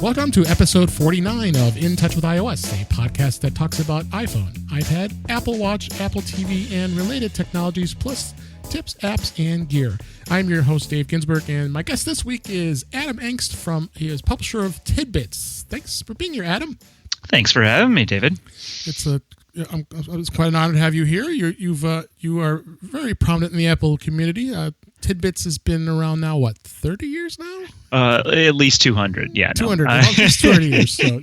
Welcome to episode 49 of In Touch with iOS, a podcast that talks about iPhone, iPad, Apple Watch, Apple TV, and related technologies, plus tips, apps, and gear. I'm your host, Dave Ginsburg, and my guest this week is Adam Engst. He is publisher of TidBITS. Thanks for being here, Adam. Thanks for having me, David. It's quite an honor to have you here. You are very prominent in the Apple community. TidBITS has been around now, 30 years now? At least 200, yeah. 200, at least 200 years. So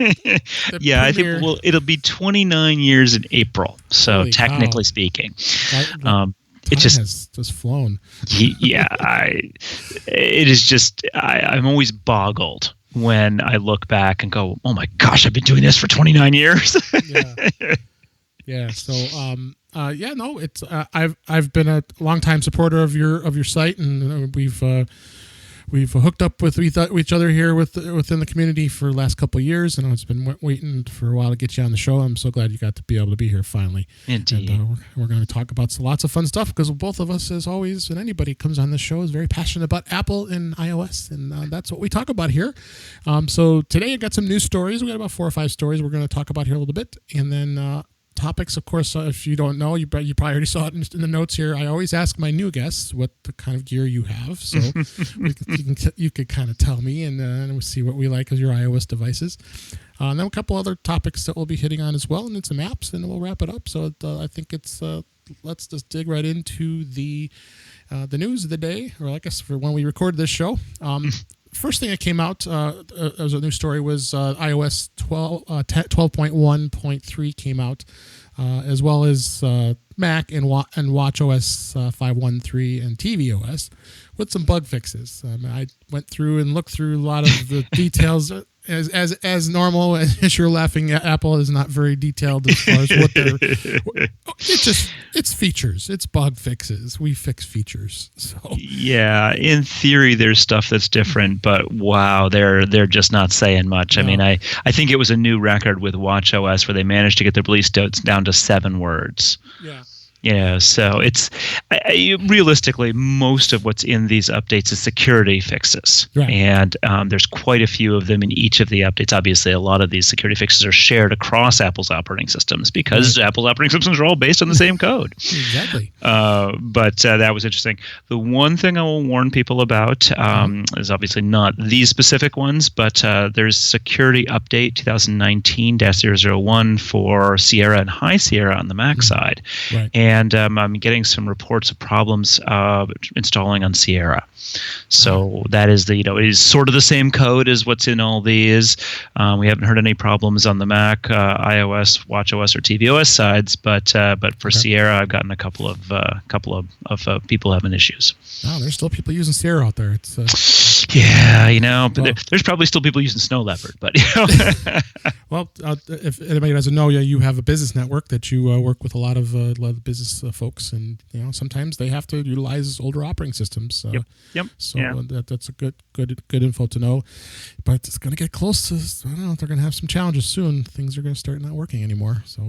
yeah, I think it'll be 29 years in April, so technically speaking. It has flown. It is just, I'm always boggled when I look back and go, oh my gosh, I've been doing this for 29 years. Yeah. So, it's I've been a longtime supporter of your site, and we've hooked up with each other here within the community for the last couple of years, and it's been waiting for a while to get you on the show. I'm so glad you got to be able to be here finally. Indeed. And we're going to talk about lots of fun stuff because both of us, as always, and anybody who comes on this show is very passionate about Apple and iOS, and that's what we talk about here. So today I got some news stories. We got about 4 or 5 stories we're going to talk about here a little bit, and then topics, of course. If you don't know, you probably already saw it in the notes here. I always ask my new guests what the kind of gear you have, so you could kind of tell me, and we'll see what we like as your iOS devices. And then a couple other topics that we'll be hitting on as well, and then some apps, and we'll wrap it up. So I think it's let's just dig right into the news of the day, or I guess for when we record this show. First thing that came out as a news story was iOS 12.1.3 came out, as well as Mac and WatchOS 5.1.3 and tvOS with some bug fixes. I went through and looked through a lot of the details. As normal, as you're laughing, Apple is not very detailed as far as what they're. It's features. It's bug fixes. We fix features. So yeah, in theory, there's stuff that's different, but wow, they're just not saying much. No. I mean, I think it was a new record with WatchOS where they managed to get the release dates down to 7 words. Yeah. Yeah, so it's realistically, most of what's in these updates is security fixes, right. And there's quite a few of them in each of the updates. Obviously, a lot of these security fixes are shared across Apple's operating systems because Apple's operating systems are all based on the same code. Exactly. But that was interesting. The one thing I will warn people about is obviously not these specific ones, but there's security update 2019-001 for Sierra and High Sierra on the Mac side. Right. And I'm getting some reports of problems installing on Sierra. So that is it is sort of the same code as what's in all these. We haven't heard any problems on the Mac, iOS, WatchOS, or tvOS sides, but for Sierra, I've gotten a couple of people having issues. Oh, there's still people using Sierra out there. It's there's probably still people using Snow Leopard, but well, if anybody doesn't know, you have a business network that you work with a lot of business folks, and sometimes they have to utilize older operating systems. Yep. So that's a good info to know. But it's going to get close to. I don't know if they're going to have some challenges soon. Things are going to start not working anymore. So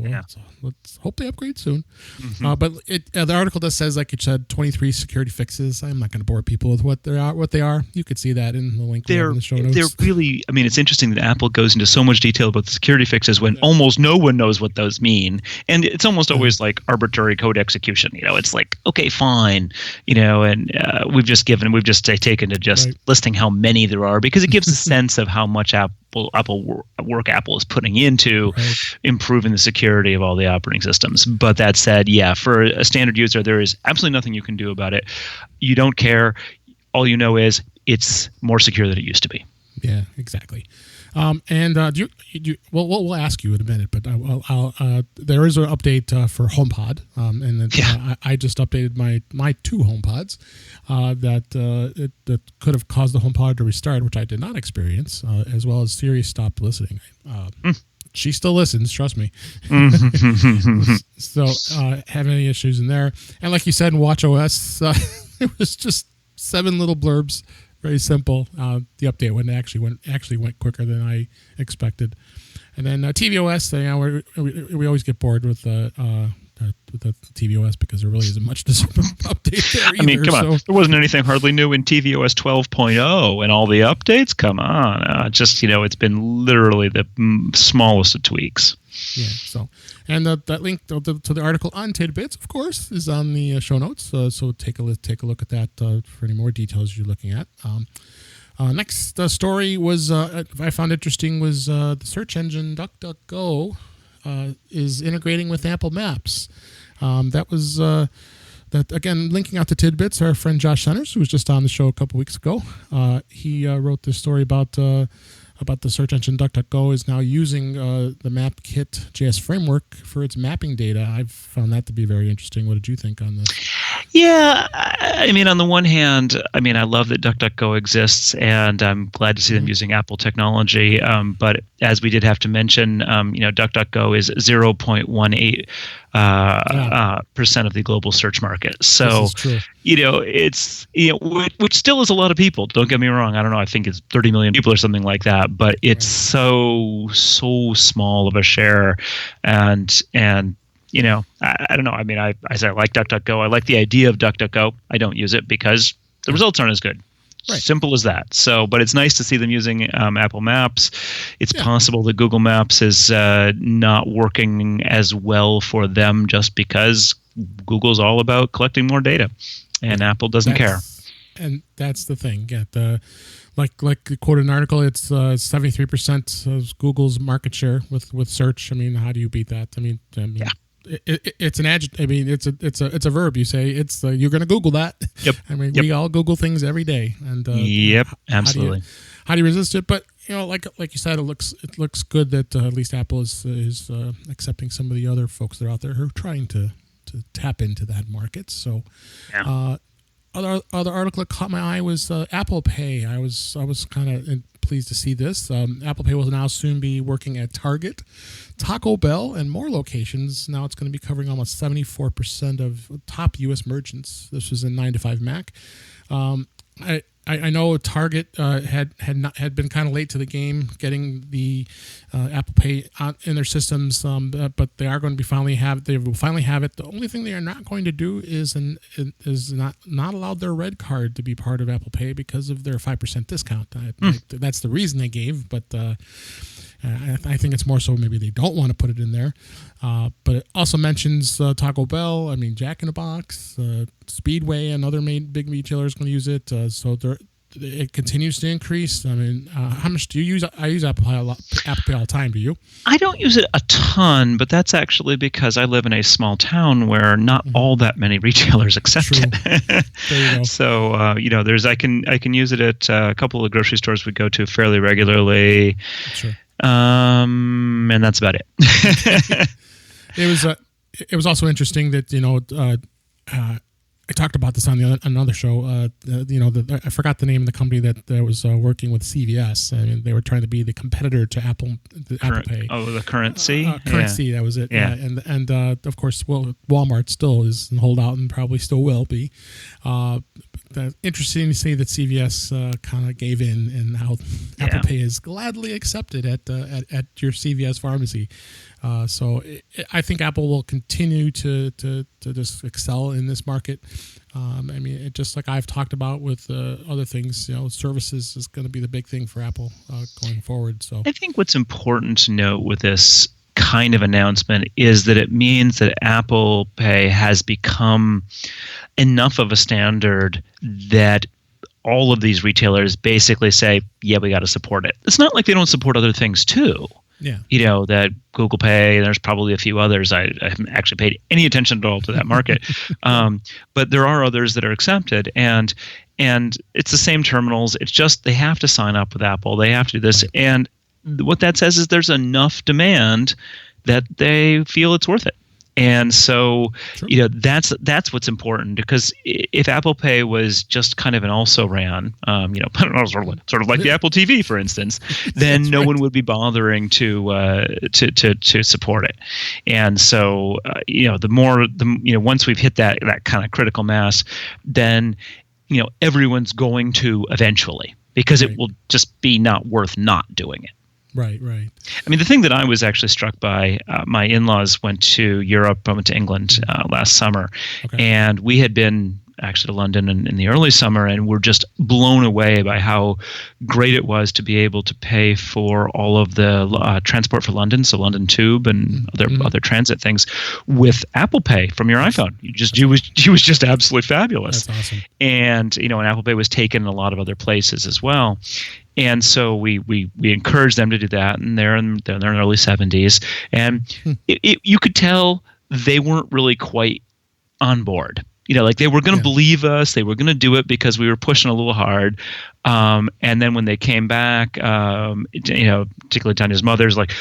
let's hope they upgrade soon. Mm-hmm. But the article just says, like it said, 23 security fixes. I'm not going to bore people with what they are. You could see that in the link in the show notes. They're really. I mean, it's interesting that Apple goes into so much detail about the security fixes when almost no one knows what those mean, and it's almost always like arbitrary code execution. It's like, okay, fine, and we've just taken to just listing how many there are because it gives a sense of how much Apple is putting into improving the security of all the operating systems. But that said, for a standard user, there is absolutely nothing you can do about it. You don't care. All you know is it's more secure than it used to be. Yeah, exactly. And we'll ask you in a minute, but there is an update for HomePod, I just updated my 2 HomePods that could have caused the HomePod to restart, which I did not experience, as well as Siri stopped listening. She still listens, trust me. So have any issues in there? And like you said, in WatchOS, it was just 7 little blurbs. Very simple. The update actually went quicker than I expected. And then tvOS, we always get bored with the tvOS, because there really isn't much to update there either. I mean, come on. There wasn't anything hardly new in tvOS 12.0 and all the updates. Come on. It's been literally the smallest of tweaks. Yeah. So, and that link to the article on TidBITS, of course, is on the show notes. So take a look at that for any more details you're looking at. Next story was I found interesting was the search engine DuckDuckGo is integrating with Apple Maps. That was that again, linking out to TidBITS. Our friend Josh Centers, who was just on the show a couple weeks ago, he wrote this story about the search engine DuckDuckGo is now using the MapKit JS framework for its mapping data. I've found that to be very interesting. What did you think on this? Yeah, I mean, on the one hand, I love that DuckDuckGo exists, and I'm glad to see them using Apple technology. But as we did have to mention, DuckDuckGo is 0.18% percent of the global search market. So, it's which still is a lot of people. Don't get me wrong. I don't know. I think it's 30 million people or something like that. But it's so small of a share, and I don't know. I mean, I say I like DuckDuckGo. I like the idea of DuckDuckGo. I don't use it because the results aren't as good. Right. Simple as that. So, but it's nice to see them using Apple Maps. It's possible that Google Maps is not working as well for them just because Google's all about collecting more data, and Apple doesn't care. And that's the thing. Yeah, like quoted an article, it's 73% of Google's market share with search. I mean, how do you beat that? I mean. Yeah. It's an adjective. I mean, it's a verb. You say you're going to Google that. Yep. I mean, we all Google things every day, and absolutely. How do you resist it? But like you said, it looks good that at least Apple is accepting some of the other folks that are out there who are trying to tap into that market. So, other article that caught my eye was Apple Pay. I was kind of pleased to see this. Apple Pay will now soon be working at Target, Taco Bell, and more locations. Now it's going to be covering almost 74% of top U.S. merchants. This was in 9to5 Mac. I know Target had been kind of late to the game getting the Apple Pay in their systems, but they are going to they will finally have it. The only thing they are not going to do is not allow their Red Card to be part of Apple Pay because of their 5% discount. That's the reason they gave, but I think it's more so maybe they don't want to put it in there. But it also mentions Taco Bell. I mean, Jack in the Box, Speedway, and other big retailers going to use it. So it continues to increase. I mean, how much do you use? I use Apple Pay all the time. Do you? I don't use it a ton, but that's actually because I live in a small town where not all that many retailers accept it. There you go. So I can use it at a couple of grocery stores we go to fairly regularly. Sure. And that's about it. It was also interesting that I talked about this on another show. I forgot the name of the company that was working with CVS. I mean, they were trying to be the competitor to Apple Pay. Oh, the Currency. Currency, that was it. Yeah. And of course, Walmart still is in holdout and probably still will be. Interesting to see that CVS kind of gave in, and how Apple Pay is gladly accepted at your CVS pharmacy. So I think Apple will continue to just excel in this market. I mean, just like I've talked about with other things, services is going to be the big thing for Apple going forward. So I think what's important to note with this kind of announcement is that it means that Apple Pay has become enough of a standard that all of these retailers basically say, yeah, we got to support it. It's not like they don't support other things too. Yeah. That Google Pay, and there's probably a few others. I haven't actually paid any attention at all to that market. But there are others that are accepted, and it's the same terminals. It's just they have to sign up with Apple. They have to do this. Right. And what that says is there's enough demand that they feel it's worth it. And so, that's what's important, because if Apple Pay was just kind of an also-ran, sort of like the Apple TV, for instance, then no one would be bothering to support it. And so, once we've hit that kind of critical mass, then everyone's going to eventually, because it will just be not worth not doing it. Right, right. I mean, the thing that I was actually struck by, my in-laws went to Europe, I went to England last summer, and we had been actually to London in the early summer, and we're just blown away by how great it was to be able to pay for all of the transport for London, so London Tube and other transit things, with Apple Pay from your iPhone. It was just absolutely fabulous. That's awesome. And and Apple Pay was taken in a lot of other places as well. And so we encouraged them to do that, and they're in their early 70s, and you could tell they weren't really quite on board. Like they were going to believe us. They were going to do it because we were pushing a little hard. And then when they came back, particularly Tanya's mother's like,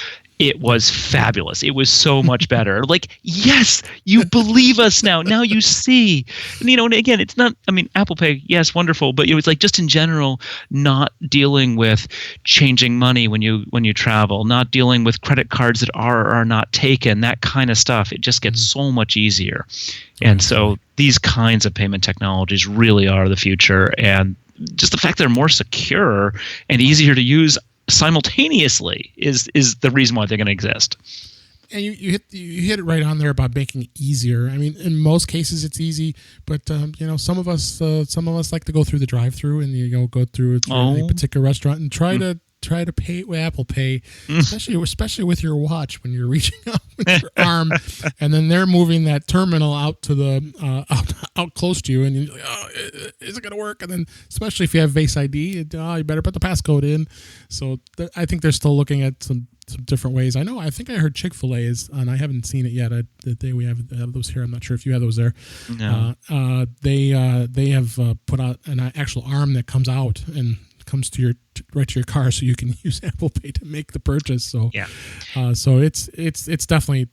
it was fabulous. It was so much better. Like, yes, you believe us now. Now you see. And again, it's not, Apple Pay, yes, wonderful. But it's like just in general, not dealing with changing money when you travel, not dealing with credit cards that are or are not taken, that kind of stuff. It just gets so much easier. And so these kinds of payment technologies really are the future. And just the fact they're more secure and easier to use simultaneously is the reason why they're going to exist. And you hit it right on there about making it easier. In most cases it's easy, but some of us like to go through the drive-through and go through a particular restaurant and try to pay with Apple Pay, especially with your watch when you're reaching out with your arm, and then they're moving that terminal out to the out close to you, and you're like, oh, is it going to work? And then especially if you have Face ID, you better put the passcode in. So I think they're still looking at some different ways. I think I heard Chick-fil-A is, and I haven't seen it yet. We have those here. I'm not sure if you have those there. No. They have put out an actual arm that comes out and comes to right to your car, so you can use Apple Pay to make the purchase. So so it's definitely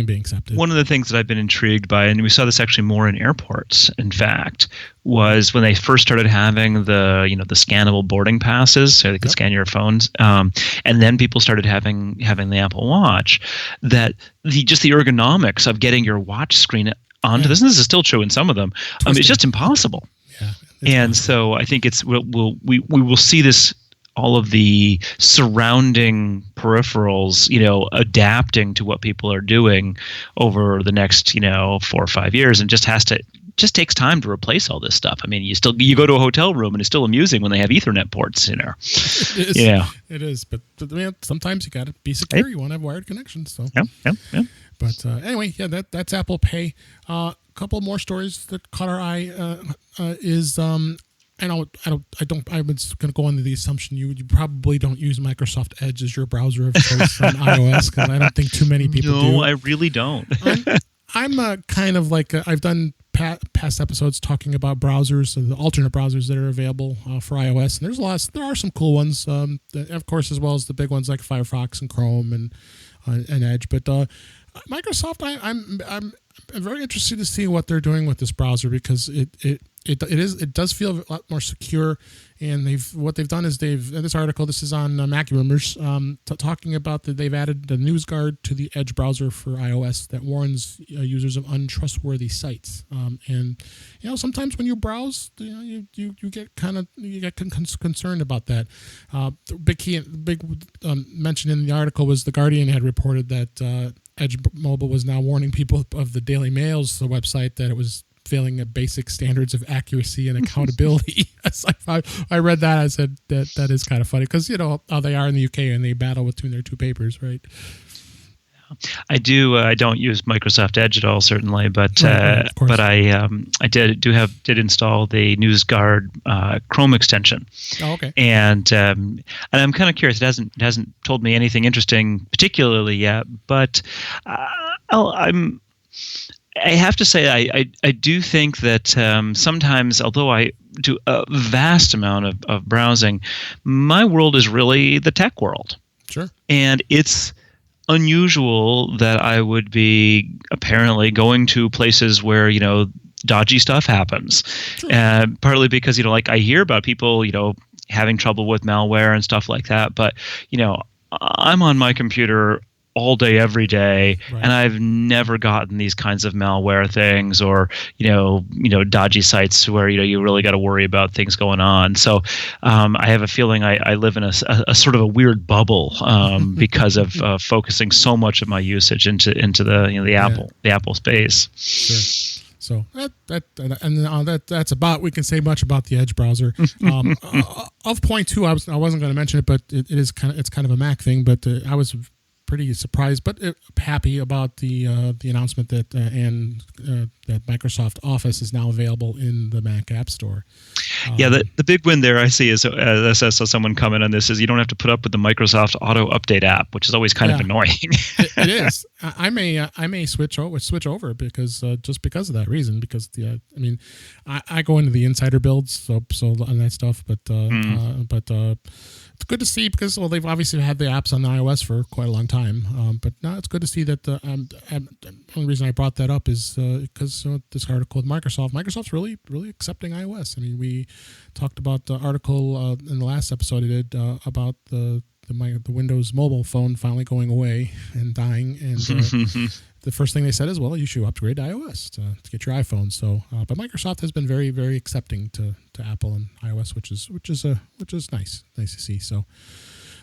being accepted. One of the things that I've been intrigued by, and we saw this actually more in airports, in fact, was when they first started having the scannable boarding passes, so they could scan your phones, and then people started having the Apple Watch. That the ergonomics of getting your watch screen onto this, and this is still true in some of them. It's just impossible. Yeah. And so I think we will see this, all of the surrounding peripherals, adapting to what people are doing over the next, 4 or 5 years, and just takes time to replace all this stuff. You go to a hotel room and it's still amusing when they have Ethernet ports in there. It is. It is. But sometimes you got to be secure. You want to have wired connections. So. Yeah. But anyway, that's Apple Pay. A couple more stories that caught our eye is I was going to go into the assumption you probably don't use Microsoft Edge as your browser of choice on iOS, because I don't think too many people do. No, I really don't. I'm kind of like I've done past episodes talking about browsers and the alternate browsers that are available for iOS, and there are some cool ones, of course, as well as the big ones like Firefox and Chrome and Edge. But Microsoft, I'm very interested to see what they're doing with this browser, because it does feel a lot more secure. And what they've done is in this article, this is on Mac Rumors, talking about that they've added the news guard to the Edge browser for iOS that warns users of untrustworthy sites. And sometimes when you browse, you get concerned about that. The big mention in the article was The Guardian had reported that Edge Mobile was now warning people of the Daily Mail's website that it was failing at basic standards of accuracy and accountability. I read that. I said that is kind of funny, because how they are in the UK and they battle between their two papers, right? I do. I don't use Microsoft Edge at all, certainly, but I did install the NewsGuard Chrome extension. Oh, okay. And I'm kind of curious. It hasn't told me anything interesting particularly yet, but I have to say I do think that sometimes, although I do a vast amount of browsing, my world is really the tech world. Sure. And it's unusual that I would be apparently going to places where dodgy stuff happens. Sure. Partly because I hear about people having trouble with malware and stuff like that, but I'm on my computer all day, every day, Right. and I've never gotten these kinds of malware things or dodgy sites where you really got to worry about things going on. So I have a feeling I live in a sort of a weird bubble because of focusing so much of my usage into the Apple space. Sure. So that's about, we can say much about the Edge browser. Of point two, I wasn't going to mention it, but it's kind of a Mac thing. But I was pretty surprised, but happy about the announcement that that Microsoft Office is now available in the Mac App Store. The big win there I see is, as I saw someone comment on this, is you don't have to put up with the Microsoft Auto Update app, which is always kind of annoying. It is. I may switch over because just because of that reason. Because I go into the insider builds, so on that stuff, but it's good to see because they've obviously had the apps on the iOS for quite a long time. But now it's good to see that. The only reason I brought that up is because this article with Microsoft's really accepting iOS. I mean, we talked about the article in the last episode I did about the Windows mobile phone finally going away and dying, and the first thing they said is, well, you should upgrade to iOS to get your iPhone. So, but Microsoft has been very, very accepting to Apple and iOS, which is nice to see. So,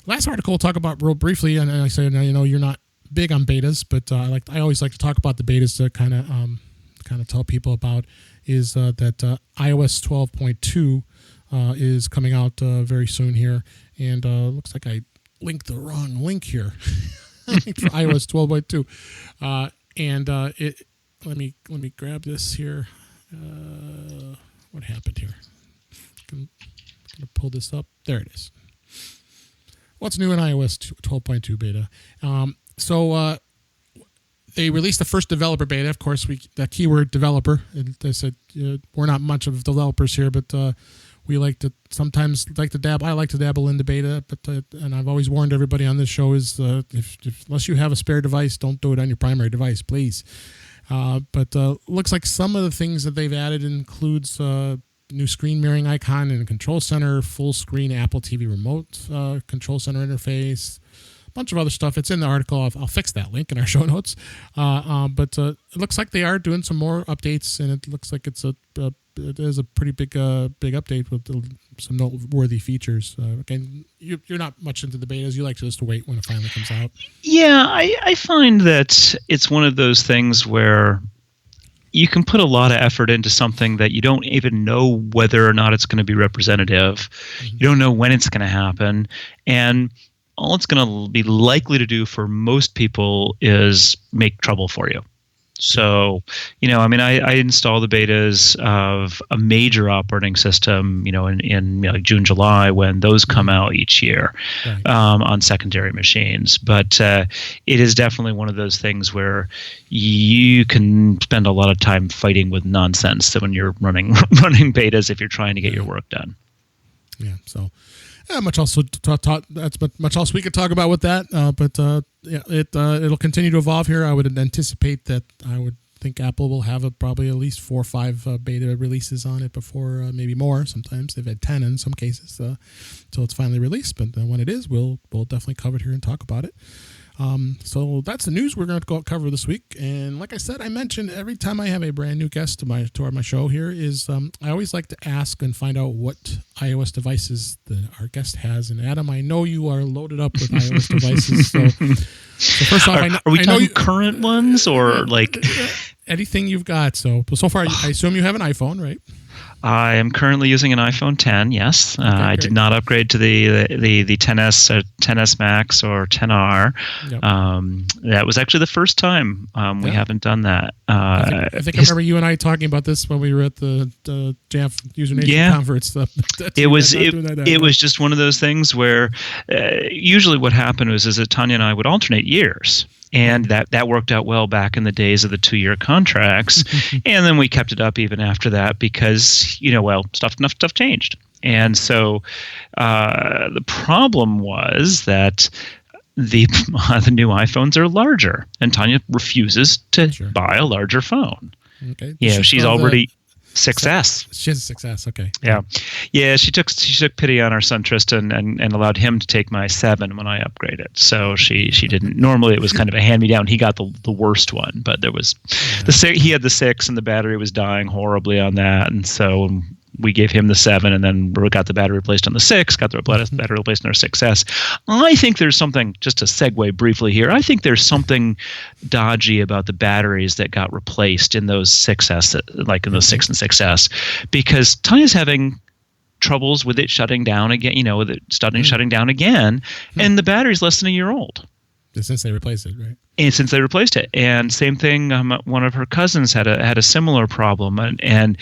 last article we'll talk about real briefly, and I say, you're not big on betas, but I always like to talk about the betas to kind of tell people about is that iOS 12.2 is coming out very soon here, and looks like I linked the wrong link here. For iOS 12.2, and let me grab this here. What happened here? I'm gonna pull this up. There it is. What's new in iOS 12.2 beta? So they released the first developer beta. Of course, that keyword developer. And they said we're not much of developers here, but we sometimes like to dabble. I like to dabble into beta, but and I've always warned everybody on this show is unless you have a spare device, don't do it on your primary device, please. But looks like some of the things that they've added includes new screen mirroring icon in the control center, full screen Apple TV remote control center interface, a bunch of other stuff. It's in the article. I'll fix that link in our show notes. But it looks like they are doing some more updates, and it looks like it is a pretty big update with some noteworthy features. Again, you're not much into the betas. You like to just wait when it finally comes out. Yeah, I find that it's one of those things where you can put a lot of effort into something that you don't even know whether or not it's going to be representative. Mm-hmm. You don't know when it's going to happen. And all it's going to be likely to do for most people is make trouble for you. So, I install the betas of a major operating system, in June, July, when those come out each year, right, on secondary machines. But it is definitely one of those things where you can spend a lot of time fighting with nonsense when you're running betas if you're trying to get your work done. Yeah. So. Much else we could talk about with that, but it'll continue to evolve here. I would anticipate that I would think Apple will have probably at least 4 or 5 beta releases on it before, maybe more. Sometimes they've had 10 in some cases until it's finally released. But when it is, we'll definitely cover it here and talk about it. So that's the news we're going to go cover this week. And like I said, I mentioned every time I have a brand new guest to my show here is I always like to ask and find out what iOS devices our guest has. And Adam, I know you are loaded up with iOS devices. So first off, are we talking current ones or like anything you've got? So far, I assume you have an iPhone, right? I am currently using an iPhone 10. Yes, I did not upgrade to the 10s or 10s Max or 10R. Yep. That was actually the first time we haven't done that. I think I remember you and I talking about this when we were at the Jamf Usernation conference. It was just one of those things where usually what happened is that Tanya and I would alternate years. And that worked out well back in the days of the 2-year contracts. And then we kept it up even after that because, stuff changed. And so the problem was that the new iPhones are larger, and Tanya refuses to buy a larger phone. Okay. She's already 6S. She has a 6S. Okay. Yeah. She took pity on our son Tristan and allowed him to take my 7 when I upgraded. So she didn't. Normally it was kind of a hand me down. He got the worst one, but there was he had the 6 and the battery was dying horribly on that, and so we gave him the 7, and then we got the battery replaced on the 6, got the battery replaced on our 6S. I think there's something, just to segue briefly here, I think there's something dodgy about the batteries that got replaced in those 6S, like in the 6 and 6S, because Tanya's having troubles with it shutting down again, with it shutting down again, and the battery's less than a year old. Since they replaced it, right? And since they replaced it, and same thing. One of her cousins had a similar problem, and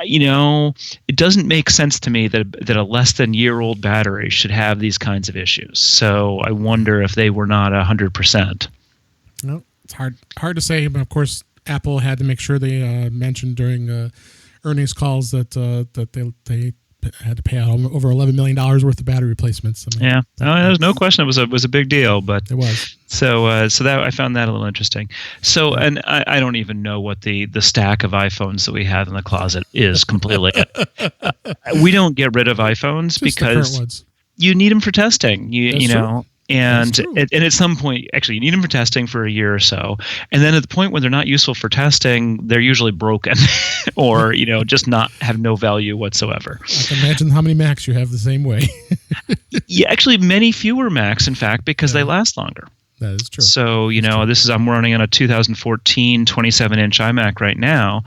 it doesn't make sense to me that a less than year old battery should have these kinds of issues. So I wonder if they were not 100%. No, it's hard to say, but of course Apple had to make sure they mentioned during earnings calls that they had to pay out over $11 million worth of battery replacements. There's no question it was a big deal, but it was. So that I found that a little interesting. So, and I don't even know what the stack of iPhones that we have in the closet is completely. We don't get rid of iPhones Just because you need them for testing. You know. And at some point, actually, you need them for testing for a year or so. And then at the point when they're not useful for testing, they're usually broken or, just have no value whatsoever. I can imagine how many Macs you have the same way. Yeah, actually, many fewer Macs, in fact, because they last longer. That is true. So, I'm running on a 2014 27-inch iMac right now,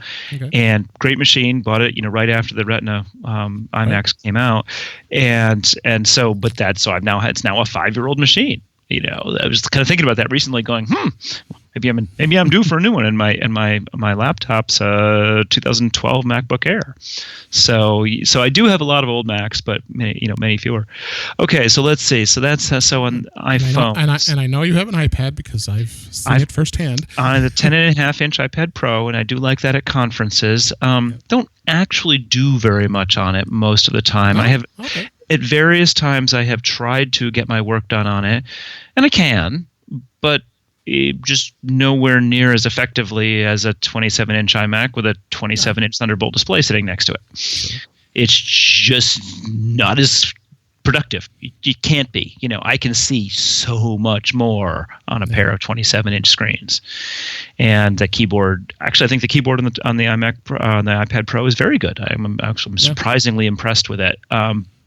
and great machine. Bought it, right after the Retina iMacs came out, and so, it's now a 5-year-old machine. I was kind of thinking about that recently, going, maybe I'm due for a new one, and my laptop's a 2012 MacBook Air. So I do have a lot of old Macs, but many fewer. Okay, so let's see. So that's on iPhone. And I know you have an iPad because I've seen it firsthand. On the 10.5-inch iPad Pro, and I do like that at conferences. Don't actually do very much on it most of the time. I have. Okay. At various times, I have tried to get my work done on it, and I can, but just nowhere near as effectively as a 27-inch iMac with a 27-inch Thunderbolt display sitting next to it. Sure. It's just not as productive. You can't be. I can see so much more on a pair of 27-inch screens, and the keyboard. Actually, I think the keyboard on the iMac on the iPad Pro is very good. I'm surprisingly impressed with it.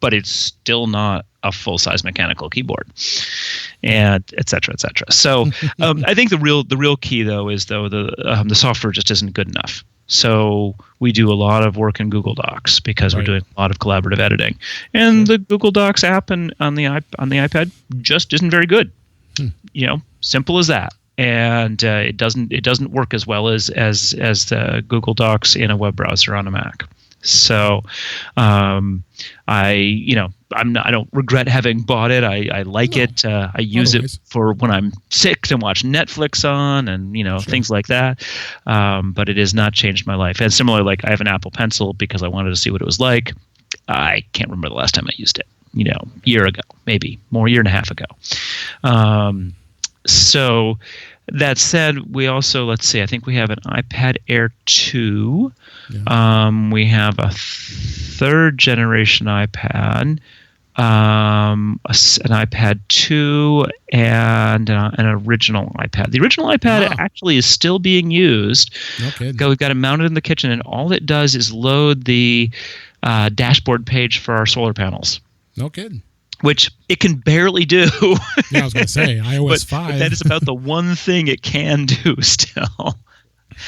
But it's still not a full-size mechanical keyboard, and et cetera, et cetera. So I think the real key, though, is the software just isn't good enough. So we do a lot of work in Google Docs because we're doing a lot of collaborative editing, and the Google Docs app on the iPad just isn't very good. Simple as that. And it doesn't work as well as the Google Docs in a web browser on a Mac. So, I don't regret having bought it. I like it. I use it for when I'm sick to watch Netflix on and, things like that. But it has not changed my life. And similarly, I have an Apple Pencil because I wanted to see what it was like. I can't remember the last time I used it, year ago, maybe more, year and a half ago. So that said, we also, I think we have an iPad Air 2. Yeah. We have a 3rd generation iPad, an iPad 2, and an original iPad. The original iPad actually is still being used. Okay. We've got it mounted in the kitchen, and all it does is load the dashboard page for our solar panels. No kidding. Which it can barely do. Yeah, I was going to say, iOS 5. But that is about the one thing it can do still.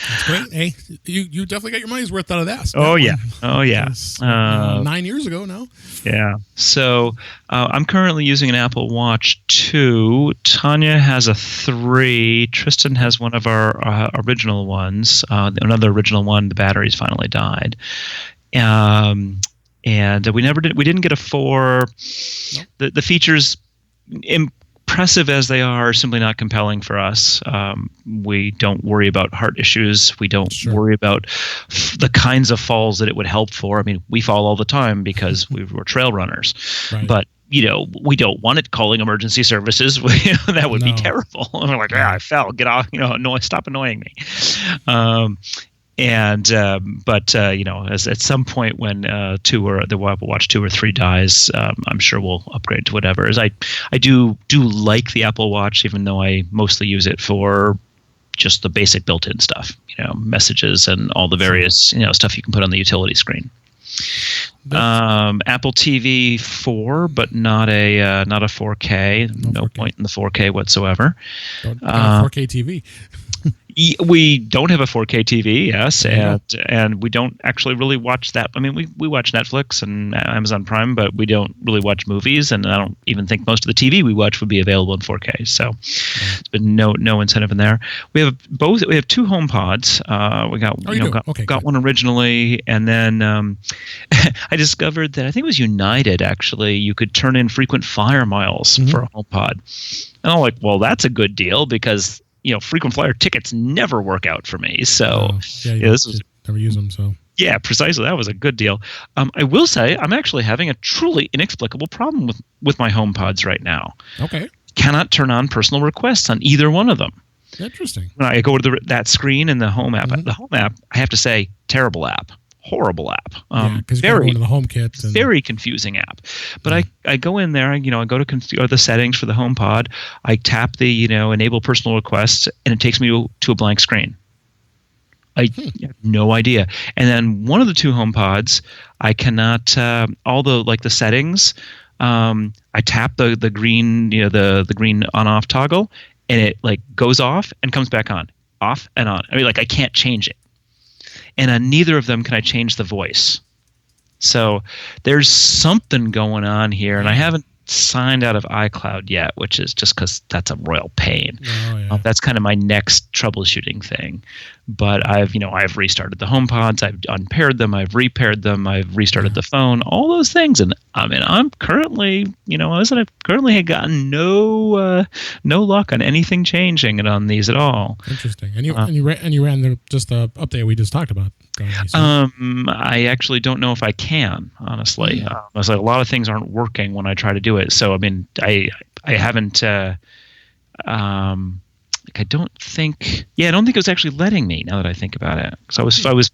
That's great. Hey, you definitely got your money's worth out of that. Oh, yeah. Oh, yeah. 9 years ago now. Yeah. So I'm currently using an Apple Watch 2. Tanya has a 3. Tristan has one of our original ones. Another original one, the battery's finally died. And we didn't get a 4. Nope. The features, impressive as they are simply not compelling for us. We don't worry about heart issues. We don't worry about the kinds of falls that it would help for. I mean, we fall all the time because we're trail runners. Right. But we don't want it calling emergency services. That would be terrible. And we're like, I fell. Get off. Stop annoying me. And but as at some point when the Apple Watch 2 or 3 dies, I'm sure we'll upgrade to whatever. As I do like the Apple Watch, even though I mostly use it for just the basic built-in stuff, messages and all the various stuff you can put on the utility screen. Apple TV 4, but not a 4K. No 4K. Point in the 4K whatsoever. Don't have 4K TV. We don't have a 4K TV, yes, and we don't actually really watch that. I mean, we watch Netflix and Amazon Prime, but we don't really watch movies, and I don't even think most of the TV we watch would be available in 4K. So there's been no incentive in there. We have both. We have 2 HomePods. We got one originally, and then I discovered that I think it was United actually. You could turn in frequent flyer miles for a HomePod, and I'm like, well, that's a good deal because frequent flyer tickets never work out for me. So this was never use them. So yeah, precisely. That was a good deal. I will say I'm actually having a truly inexplicable problem with my HomePods right now. Okay. Cannot turn on personal requests on either one of them. Interesting. When I go to that screen in the Home app, the Home app, I have to say, terrible app. Horrible app. Because you go into the HomeKit. Very confusing app. But I go in there, I go to the settings for the HomePod. I tap the enable personal requests, and it takes me to a blank screen. I have no idea. And then one of the 2 HomePods, I cannot all the settings. I tap the green the green on off toggle, and it goes off and comes back on, off and on. I mean, I can't change it. And on neither of them can I change the voice. So there's something going on here, and I haven't signed out of iCloud yet, which is just because that's a royal pain. Oh, yeah. That's kind of my next troubleshooting thing. But I've restarted the HomePods, I've unpaired them, I've repaired them, I've restarted the phone, all those things, and I mean I'm currently, I've currently had gotten no luck on anything changing it on these at all. Interesting. And you ran the update we just talked about. I actually don't know if I can, honestly. It's a lot of things aren't working when I try to do it. So I mean, I haven't. I don't think it was actually letting me. Now that I think about it, so as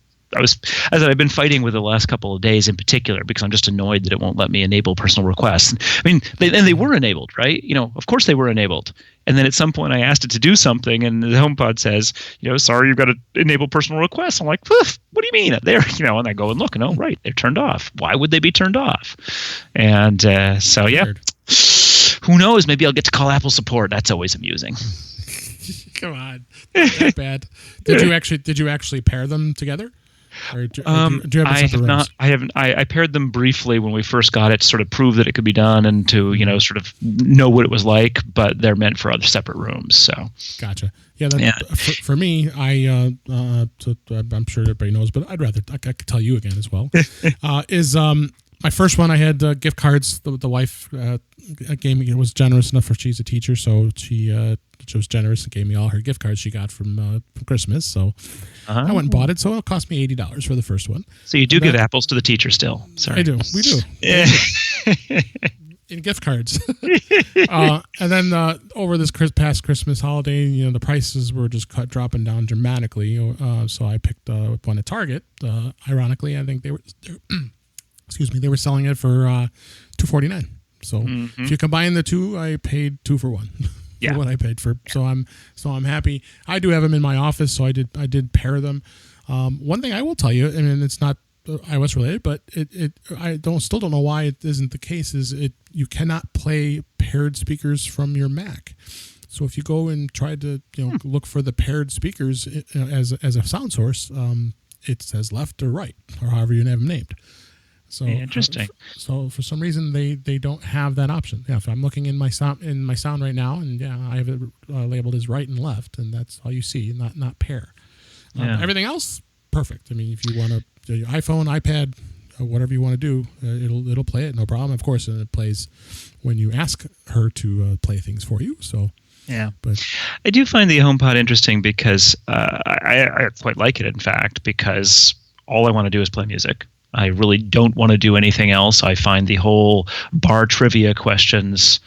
I've been fighting with the last couple of days in particular because I'm just annoyed that it won't let me enable personal requests. I mean, they were enabled, right? Of course they were enabled. And then at some point I asked it to do something, and the HomePod says, sorry, you've got to enable personal requests. I'm like, what do you mean? There, and I go and look, and oh, right, they're turned off. Why would they be turned off? And so yeah, who knows? Maybe I'll get to call Apple support. That's always amusing. Come on, not that bad. Did you actually pair them together? Or do you have I have not. I haven't. I paired them briefly when we first got it to sort of prove that it could be done and to sort of know what it was like. But they're meant for other separate rooms. So gotcha. Yeah. For me, I'm sure everybody knows, but I could tell you again as well. My first one, I had gift cards. The wife gave me, was generous enough, for she's a teacher, so she was generous and gave me all her gift cards she got from Christmas. So I went and bought it. So it cost me $80 for the first one. So you do give apples to the teacher still? Sorry, I do. We do. Yeah. In gift cards. And then over this past Christmas holiday, the prices were just dropping down dramatically. So I picked one at Target. Ironically, I think they were. Excuse me, they were selling it for $249. So if you combine the two, I paid 2 for 1. Yeah. For what I paid for. So I'm happy. I do have them in my office, so I did pair them. One thing I will tell you, and it's not iOS related, but I still don't know why it isn't the case. Is you cannot play paired speakers from your Mac. So if you go and try to look for the paired speakers as a sound source, it says left or right, or however you have them named. So interesting. So for some reason they don't have that option. Yeah, if I'm looking in my sound right now, and I have it labeled as right and left, and that's all you see, not pair. Everything else perfect. I mean, if you want to your iPhone, iPad, whatever you want to do, it'll play it, no problem. Of course, and it plays when you ask her to play things for you. So. Yeah, but I do find the HomePod interesting because I quite like it. In fact, because all I want to do is play music. I really don't want to do anything else. I find the whole bar trivia questions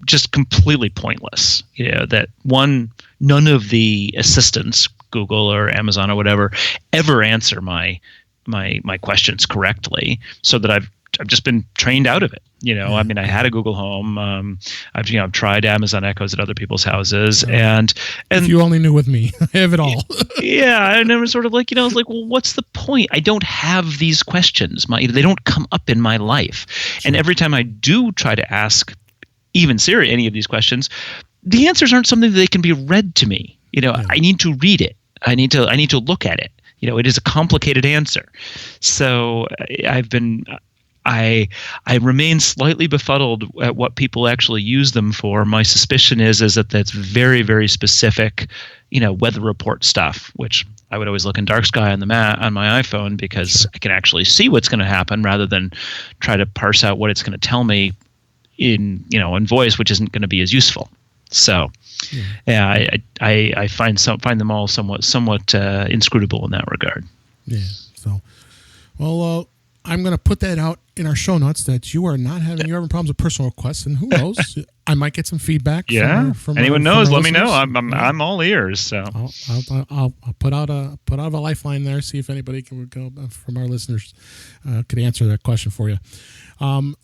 just completely pointless. That one, none of the assistants, Google or Amazon or whatever, ever answer my questions correctly, so that I've just been trained out of it. I mean, I had a Google Home. I've tried Amazon Echoes at other people's houses, and if you only knew with me, I have it all. Yeah, and I was sort of like, I was like, well, what's the point? I don't have these questions. They don't come up in my life, and every time I do try to ask even Siri any of these questions, the answers aren't something that they can be read to me. I need to read it. I need to look at it. It is a complicated answer. So I remain slightly befuddled at what people actually use them for. My suspicion is that that's very, very specific, weather report stuff, which I would always look in dark sky on on my iPhone, because I can actually see what's going to happen rather than try to parse out what it's going to tell me in voice, which isn't going to be as useful. So, I find them all somewhat inscrutable in that regard. Yeah. So, well, I'm going to put that out in our show notes that you're having problems with personal requests, and who knows, I might get some feedback. Yeah. From anyone knows? Let me listeners. know. I'm all ears. So I'll put out a lifeline there. See if anybody can go from our listeners could answer that question for you.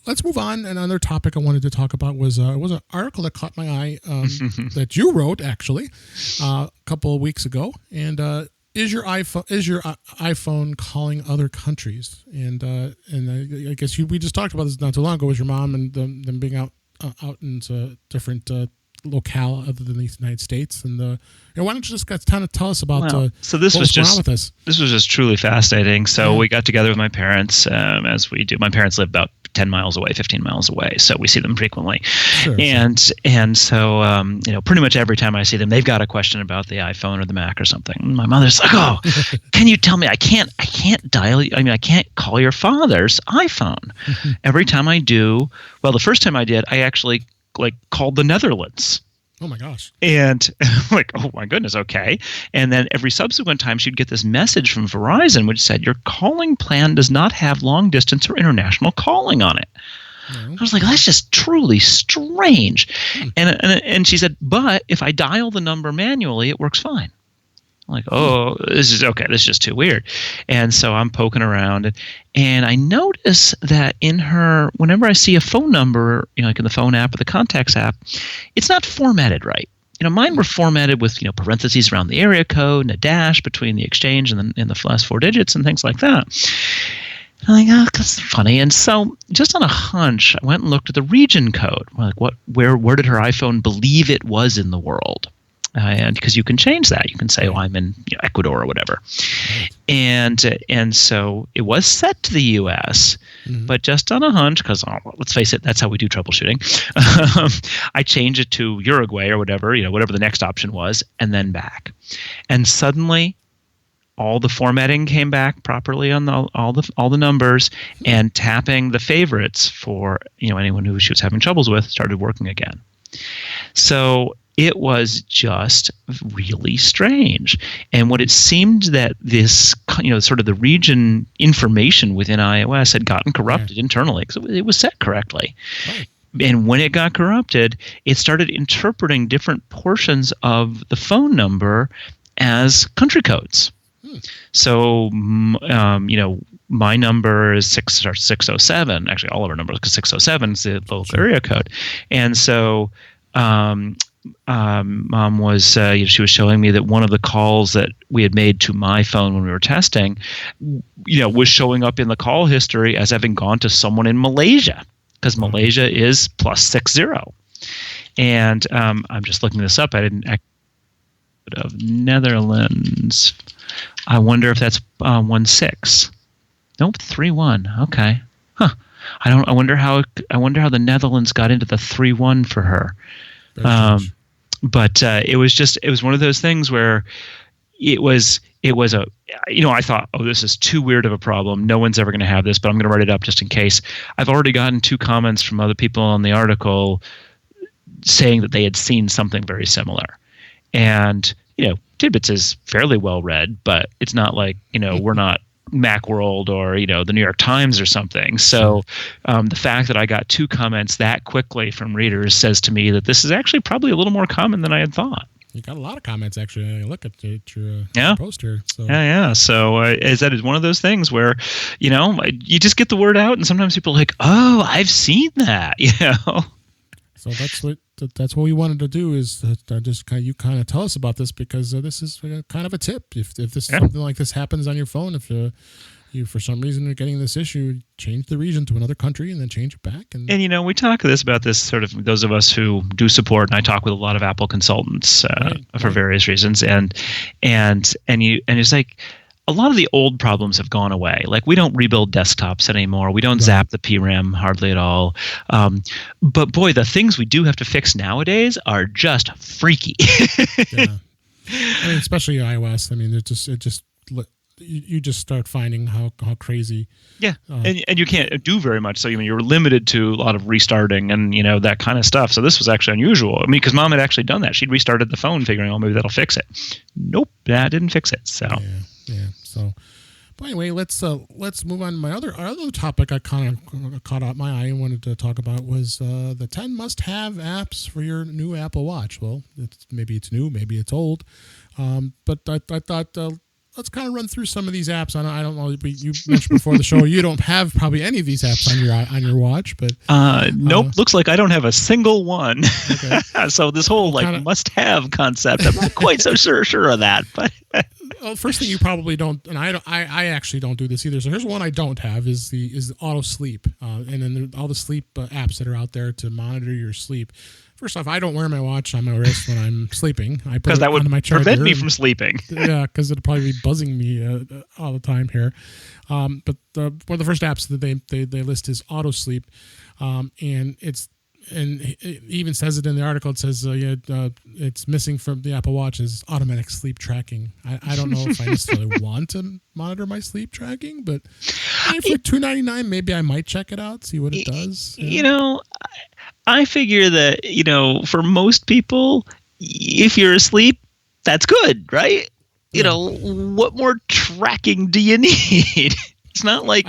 Let's move on. Another topic I wanted to talk about was an article that caught my eye that you wrote actually a couple of weeks ago, and is your iPhone calling other countries? And I guess we just talked about this not too long ago with your mom and them being out into different locale other than the United States. And why don't you just kind of tell us about so this was going on with this? This was just truly fascinating. So we got together with my parents, as we do. My parents live about 10 miles away, 15 miles away, so we see them frequently. Sure. And so pretty much every time I see them, they've got a question about the iPhone or the Mac or something. And my mother's like, "Oh, can you tell me? I can't dial. I can't call your father's iPhone." Every time I do, well, the first time I did, I actually called the Netherlands. Oh my gosh. And I'm like, oh my goodness, okay. And then every subsequent time she'd get this message from Verizon which said, "Your calling plan does not have long distance or international calling on it." No. I was like, that's just truly strange. And she said, "But if I dial the number manually, it works fine." I'm like, oh, this is okay. This is just too weird. And so I'm poking around, and I notice that whenever I see a phone number, like in the phone app or the contacts app, it's not formatted right. Mine were formatted with, parentheses around the area code and a dash between the exchange and the last four digits and things like that. And I'm like, oh, that's funny. And so just on a hunch, I went and looked at the region code. Like, where did her iPhone believe it was in the world? And because you can change that, you can say, "Oh, I'm in Ecuador" or whatever, and so it was set to the U.S., but just on a hunch, because let's face it, that's how we do troubleshooting. I changed it to Uruguay or whatever, whatever the next option was, and then back, and suddenly all the formatting came back properly on all the numbers, and tapping the favorites for anyone who she was having troubles with started working again. So it was just really strange. And what it seemed that this, sort of the region information within iOS had gotten corrupted internally, because it was set correctly. Right. And when it got corrupted, it started interpreting different portions of the phone number as country codes. So, my number is 607. Actually, all of our numbers, because 607 is the local area code. And so Mom was she was showing me that one of the calls that we had made to my phone when we were testing, was showing up in the call history as having gone to someone in Malaysia, because Malaysia is +60. And I'm just looking this up. I didn't of Netherlands. I wonder if that's 16. Nope, 31. Okay. Huh. I wonder how the Netherlands got into the 31 for her. But it was one of those things where it was I thought, oh, this is too weird of a problem. No one's ever going to have this, but I'm going to write it up just in case. I've already gotten 2 comments from other people on the article saying that they had seen something very similar. And, TidBITS is fairly well read, but it's not like, we're not Macworld or, the New York Times or something. So the fact that I got 2 comments that quickly from readers says to me that this is actually probably a little more common than I had thought. You got a lot of comments actually. Look at your post here. So. Yeah. So is that one of those things where, you just get the word out, and sometimes people are like, "Oh, I've seen that," So that's what we wanted to do is just kind of tell us about this, because this is kind of a tip. If this something like this happens on your phone, if you for some reason are getting this issue, change the region to another country and then change it back. And we talk about this sort of, those of us who do support, and I talk with a lot of Apple consultants for various reasons, and it's like a lot of the old problems have gone away. Like, we don't rebuild desktops anymore. We don't zap the PRAM hardly at all. But boy, the things we do have to fix nowadays are just freaky. Yeah. I mean, especially iOS. I mean, you just start finding how crazy. Yeah, and you can't do very much. So you're limited to a lot of restarting and that kind of stuff. So this was actually unusual. I mean, because Mom had actually done that. She'd restarted the phone, figuring, maybe that'll fix it. Nope, that didn't fix it. So yeah. So, but anyway, let's move on. Our other topic I kind of caught out my eye and wanted to talk about was the 10 must-have apps for your new Apple Watch. Well, maybe it's new, maybe it's old, but I thought. Let's kind of run through some of these apps. I don't know. You mentioned before the show you don't have probably any of these apps on your watch, but nope. Looks like I don't have a single one. Okay. So this whole must-have concept, I'm not quite so sure of that. But well, first thing you probably don't, and I actually don't do this either. So here's one I don't have is the auto sleep, and then all the sleep apps that are out there to monitor your sleep. First off, I don't wear my watch on my wrist when I'm sleeping. I put it that would on my charger prevent me from sleeping. Yeah, because it'll probably be buzzing me all the time here. But one of the first apps that they list is Auto Sleep, and it even says it in the article. It says it's missing from the Apple Watch is automatic sleep tracking. I don't know if I necessarily want to monitor my sleep tracking, but for $2.99, maybe I might check it out, see what it does. I figure that, for most people, if you're asleep, that's good, right? What more tracking do you need? It's not like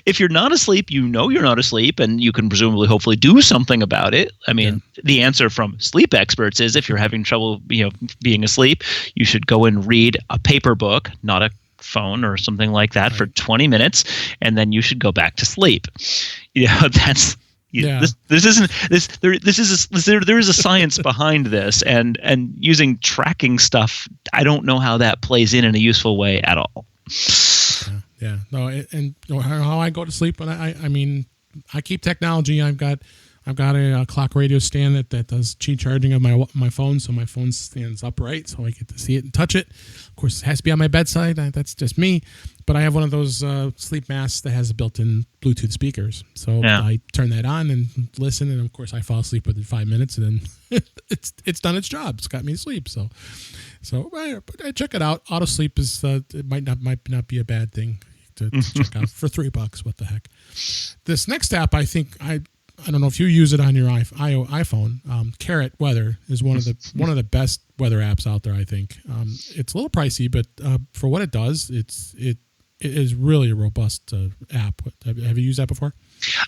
if you're not asleep, you're not asleep, and you can presumably, hopefully, do something about it. I mean, the answer from sleep experts is if you're having trouble, being asleep, you should go and read a paper book, not a phone or something like that, for 20 minutes, and then you should go back to sleep. That's. Yeah. There is a science behind this, and using tracking stuff, I don't know how that plays in a useful way at all. Yeah. No, and how I go to sleep when I mean, I keep technology. I've got a clock radio stand that does Qi charging of my phone, so my phone stands upright, so I get to see it and touch it. Of course, it has to be on my bedside. That's just me. But I have one of those sleep masks that has built-in Bluetooth speakers, so I turn that on and listen, and of course I fall asleep within 5 minutes, and then it's done its job. It's got me to sleep. So I check it out. Auto sleep is it might not be a bad thing to check out for $3. What the heck? This next app, I think I don't know if you use it on your iPhone. Carrot Weather is one of the best weather apps out there. I think it's a little pricey, but for what it does, it is really a robust app. Have you used that before?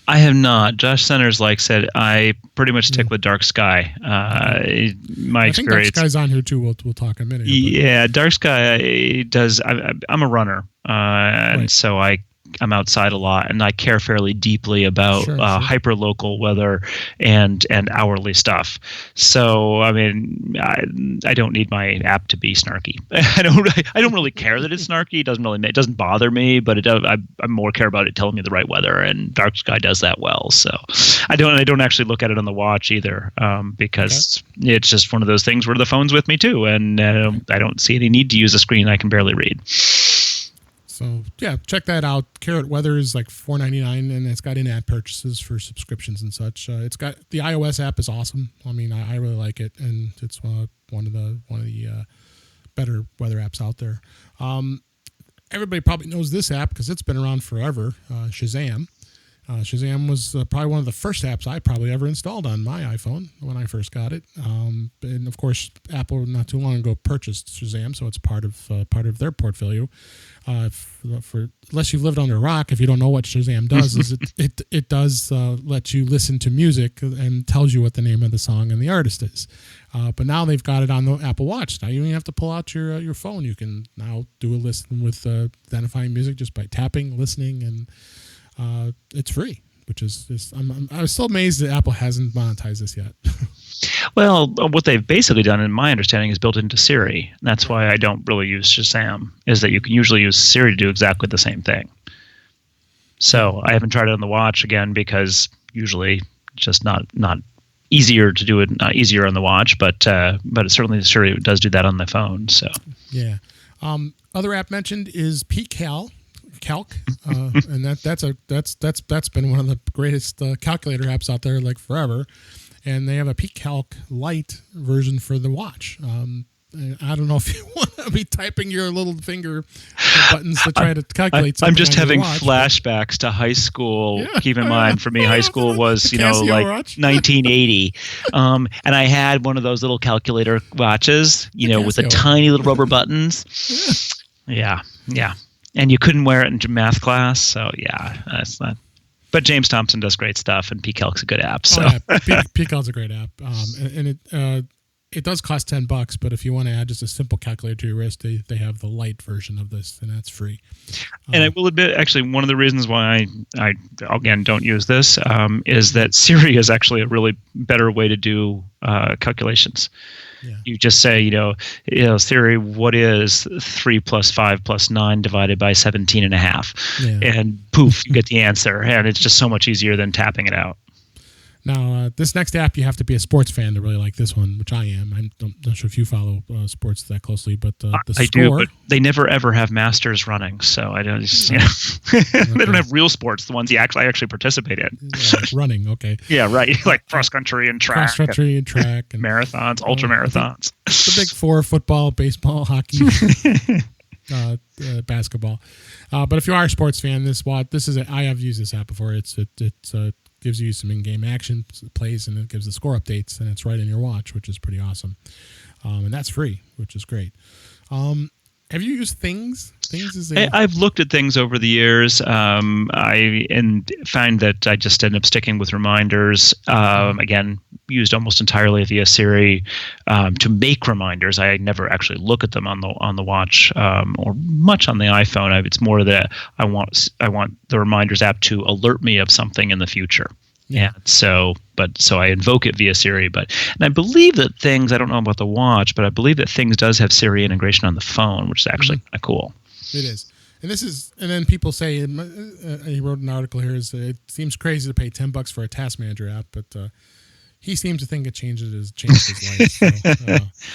I have not. Josh Centers said I pretty much stick with Dark Sky. My experience. Think Dark Sky's on here too. We'll talk in a minute. Yeah, Dark Sky does. I'm a runner, and so I'm outside a lot, and I care fairly deeply about hyper-local weather and hourly stuff. So, I mean, I don't need my app to be snarky. I don't really care that it's snarky. It doesn't bother me, but I more care about it telling me the right weather, and Dark Sky does that well. So, I don't actually look at it on the watch either, because it's just one of those things where the phone's with me too, and I don't see any need to use a screen I can barely read. So yeah, check that out. Carrot Weather is like $4.99, and it's got in-app purchases for subscriptions and such. It's got the iOS app is awesome. I mean, I really like it, and it's one of the better weather apps out there. Everybody probably knows this app because it's been around forever. Shazam. Shazam was probably one of the first apps I probably ever installed on my iPhone when I first got it. And of course, Apple not too long ago purchased Shazam, so it's part of their portfolio. Unless you've lived under a rock, if you don't know what Shazam does, is it does let you listen to music and tells you what the name of the song and the artist is. But now they've got it on the Apple Watch. Now you don't even have to pull out your phone. You can now do a listen with identifying music just by tapping, listening, and it's free, which is I'm still amazed that Apple hasn't monetized this yet. Well, what they've basically done, in my understanding, is built into Siri. And that's why I don't really use Shazam, is that you can usually use Siri to do exactly the same thing. So I haven't tried it on the watch again because usually just not easier to do it, not easier on the watch, but it certainly Siri does do that on the phone. So yeah. Other app mentioned is PCalc. And that's been one of the greatest calculator apps out there, like forever. And they have a PCalc Lite version for the watch. I don't know if you want to be typing your little finger buttons to try to calculate something. I'm just having watch, flashbacks to high school. Yeah. Keep in mind, for me, high school was, like watch. 1980. And I had one of those little calculator watches, with the tiny little rubber buttons. Yeah. And you couldn't wear it in math class. So, yeah, that's not. But James Thompson does great stuff, and PCalc's a good app. So PCalc's a great app, and it does cost $10. But if you want to add just a simple calculator to your wrist, they have the light version of this, and that's free. And I will admit, actually, one of the reasons why I again don't use this is that Siri is actually a really better way to do calculations. Yeah. You just say, Siri, what is 3 + 5 + 9 divided by 17.5? Yeah. And poof, you get the answer. And it's just so much easier than tapping it out. Now, this next app, you have to be a sports fan to really like this one, which I am. I'm not sure if you follow sports that closely, but the I do, but they never ever have Masters running, so I don't. They don't have real sports, the ones I actually participate in. Like running, okay. Yeah, right. Like cross country and track. And marathons, ultra marathons. The big four: football, baseball, hockey. Basketball. But if you are a sports fan, I have used this app before. It gives you some in-game action plays, and it gives the score updates, and it's right in your watch, which is pretty awesome. And that's free, which is great. Have you used Things? I've looked at Things over the years. I find that I just end up sticking with reminders. Again, used almost entirely via Siri to make reminders. I never actually look at them on the watch or much on the iPhone. It's more that I want the reminders app to alert me of something in the future. Yeah. So I invoke it via Siri, and I believe that Things, I don't know about the watch, but I believe that Things does have Siri integration on the phone, which is actually kind of cool. It is. And then people say, he wrote an article here, it seems crazy to pay $10 for a task manager app, but he seems to think it changed his life.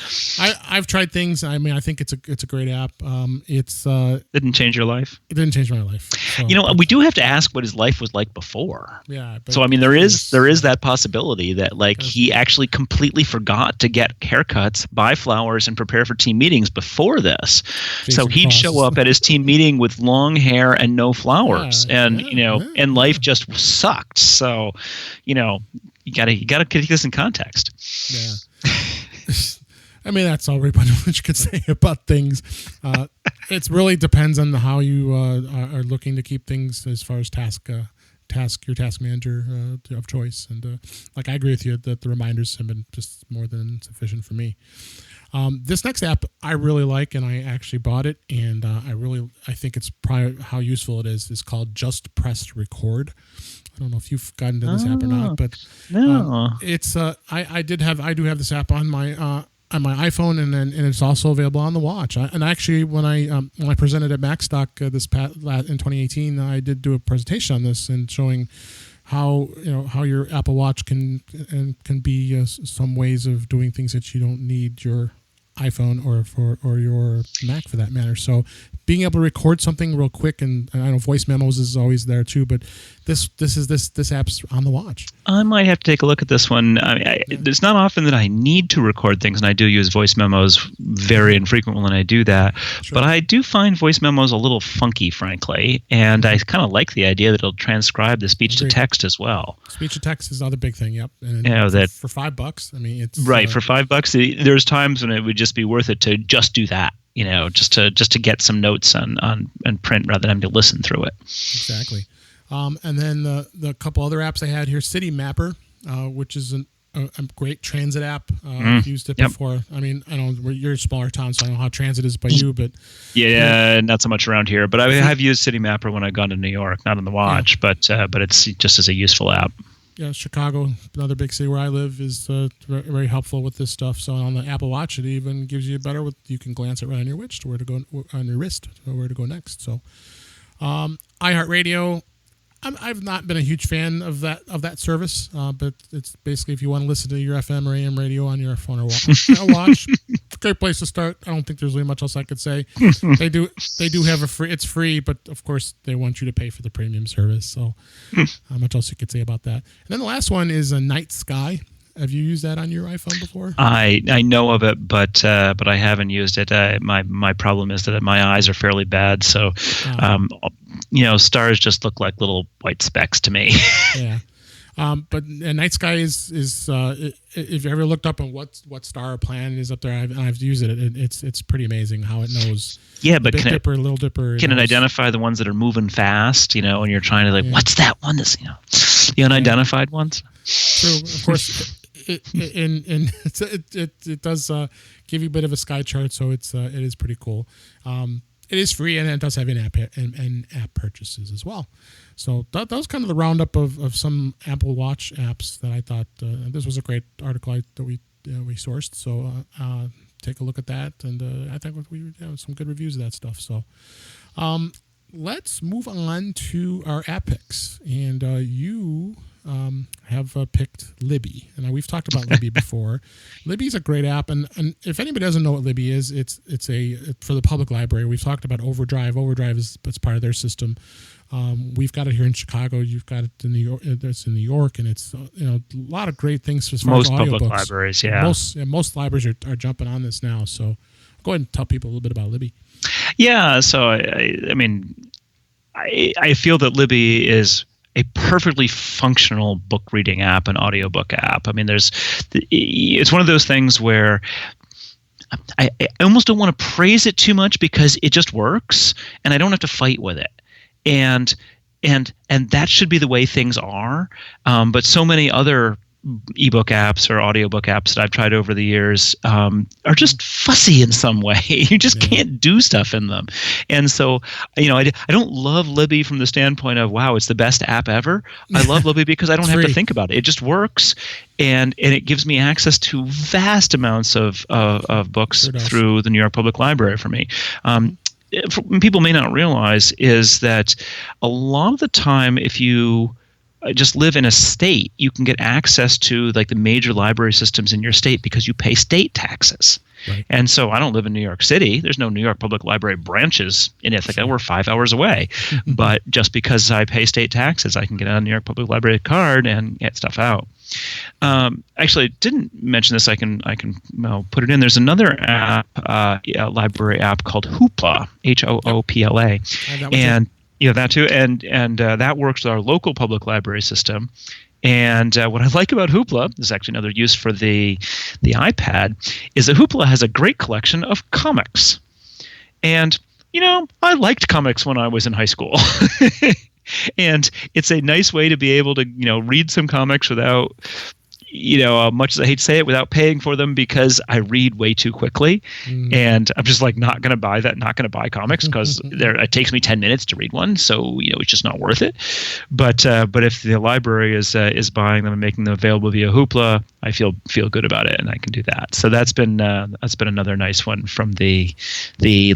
So, I've tried Things. I mean, I think it's a great app. Didn't change your life? It didn't change my life. So, we do have to ask what his life was like before. Yeah. So I mean, there is that possibility that he actually completely forgot to get haircuts, buy flowers, and prepare for team meetings before this. So he'd show up at his team meeting with long hair and no flowers, and life just sucked. So, You gotta take this in context. Yeah. I mean, that's all pretty much could say about Things. It really depends on how you are looking to keep things as far as your task manager of choice. And I agree with you that the reminders have been just more than sufficient for me. This next app I really like, and I actually bought it, and I think it's probably how useful it is. It's called Just Press Record. I don't know if you've gotten to this app or not, but no. It's I do have this app on my iPhone, and it's also available on the watch. And actually, when I presented at MacStock in 2018, I did do a presentation on this and showing how your Apple Watch can be some ways of doing things that you don't need your iPhone or your Mac for that matter. So being able to record something real quick, and I know voice memos is always there too, but this app's on the watch. I might have to take a look at this one. It's not often that I need to record things, and I do use voice memos very infrequently when I do that. Sure. But I do find voice memos a little funky, frankly, and I kind of like the idea that it'll transcribe the speech to text as well. Speech to text is another big thing. Yep, and that for $5, I mean, it's right for $5. There's times when it would just be worth it to just do that. Just to get some notes on print rather than having to listen through it. Exactly. And then the couple other apps I had here, City Mapper, which is a great transit app. I've used it before. I mean, I don't know, you're a smaller town, so I don't know how transit is by you, but not so much around here. But I have used City Mapper when I've gone to New York, not on the watch, but it's just as a useful app. Yeah, Chicago, another big city where I live, is very helpful with this stuff. So on the Apple Watch, it even gives you you can glance it right on your wrist to where to go next. So, iHeartRadio, I've not been a huge fan of that service, but it's basically if you want to listen to your FM or AM radio on your phone or watch, great place to start. I don't think there's really much else I could say. They do have it's free, but of course they want you to pay for the premium service. So how much else you could say about that? And then the last one is a Night Sky. Have you used that on your iPhone before? I know of it, but I haven't used it. My problem is that my eyes are fairly bad, so stars just look like little white specks to me. Yeah. But Night Sky is if you ever looked up on what star or planet is up there, I've used it. It's pretty amazing how it knows. Yeah, but Big Dipper, Little Dipper. Can it identify the ones that are moving fast? When you're trying to what's that one? That's the unidentified ones. True, of course. It does give you a bit of a sky chart, so it is pretty cool. It is free, and it does have in-app purchases as well. So that was kind of the roundup of some Apple Watch apps that I thought this was a great article that we sourced. So take a look at that, and I think we have some good reviews of that stuff. So let's move on to our app picks, and you have picked Libby, and we've talked about Libby before. Libby's a great app, and if anybody doesn't know what Libby is, it's for the public library. We've talked about Overdrive. Overdrive is part of their system. We've got it here in Chicago. You've got it in New York. It's in New York, and it's a lot of great things as far as audiobooks. Most public libraries, yeah. Most libraries are jumping on this now. So go ahead and tell people a little bit about Libby. Yeah, so I mean, I feel that Libby is a perfectly functional book reading app, an audiobook app. I mean, it's one of those things where I almost don't want to praise it too much because it just works and I don't have to fight with it. And that should be the way things are. But so many other ebook apps or audiobook apps that I've tried over the years are just fussy in some way. You just can't do stuff in them. And so, I don't love Libby from the standpoint of, wow, it's the best app ever. I love Libby because I don't have to think about it. It just works. And it gives me access to vast amounts of books through the New York Public Library for me. People may not realize is that a lot of the time, if you just live in a state, you can get access to the major library systems in your state because you pay state taxes. Right. And so I don't live in New York City. There's no New York Public Library branches in Ithaca. We're 5 hours away. But just because I pay state taxes, I can get a New York Public Library card and get stuff out. Actually, I didn't mention this. I can put it in. There's another app, library app called Hoopla, Hoopla, and that too, and that works with our local public library system. And what I like about Hoopla, this is actually another use for the iPad, is that Hoopla has a great collection of comics. And I liked comics when I was in high school. And it's a nice way to be able to read some comics without much as I hate to say it, without paying for them because I read way too quickly. And I'm just not going to buy that, not going to buy comics because it takes me 10 minutes to read one. So, it's just not worth it. But if the library is buying them and making them available via Hoopla, I feel good about it and I can do that. So that's been another nice one from the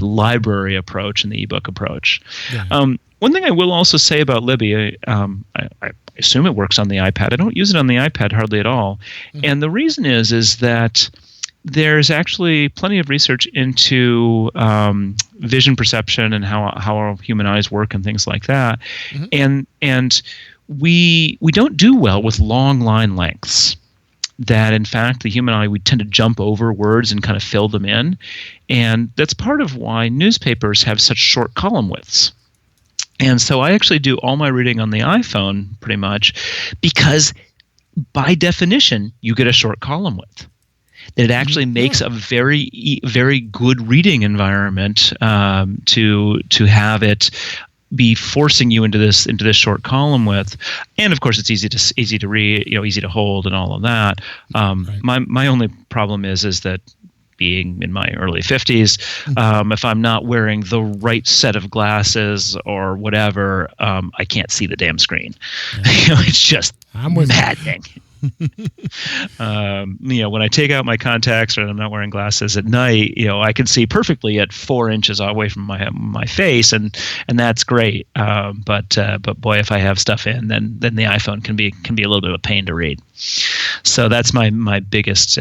library approach and the ebook approach. Yeah. One thing I will also say about Libby, I assume it works on the iPad. I don't use it on the iPad hardly at all. And the reason is that there's actually plenty of research into vision perception and how our human eyes work and things like that. And we don't do well with long line lengths. That in fact the human eye, we tend to jump over words and kind of fill them in, and that's part of why newspapers have such short column widths. And so I actually do all my reading on the iPhone pretty much because by definition you get a short column width. That it actually makes a very, very good reading environment to have it be forcing you into this short column width. And of course it's easy to read, easy to hold and all of that. My only problem is that being in my early 50s, if I'm not wearing the right set of glasses or whatever, I can't see the damn screen. It's just maddening. When I take out my contacts or I'm not wearing glasses at night, I can see perfectly at 4 inches away from my face, and that's great. But boy, if I have stuff in, then the iPhone can be a little bit of a pain to read. So that's my biggest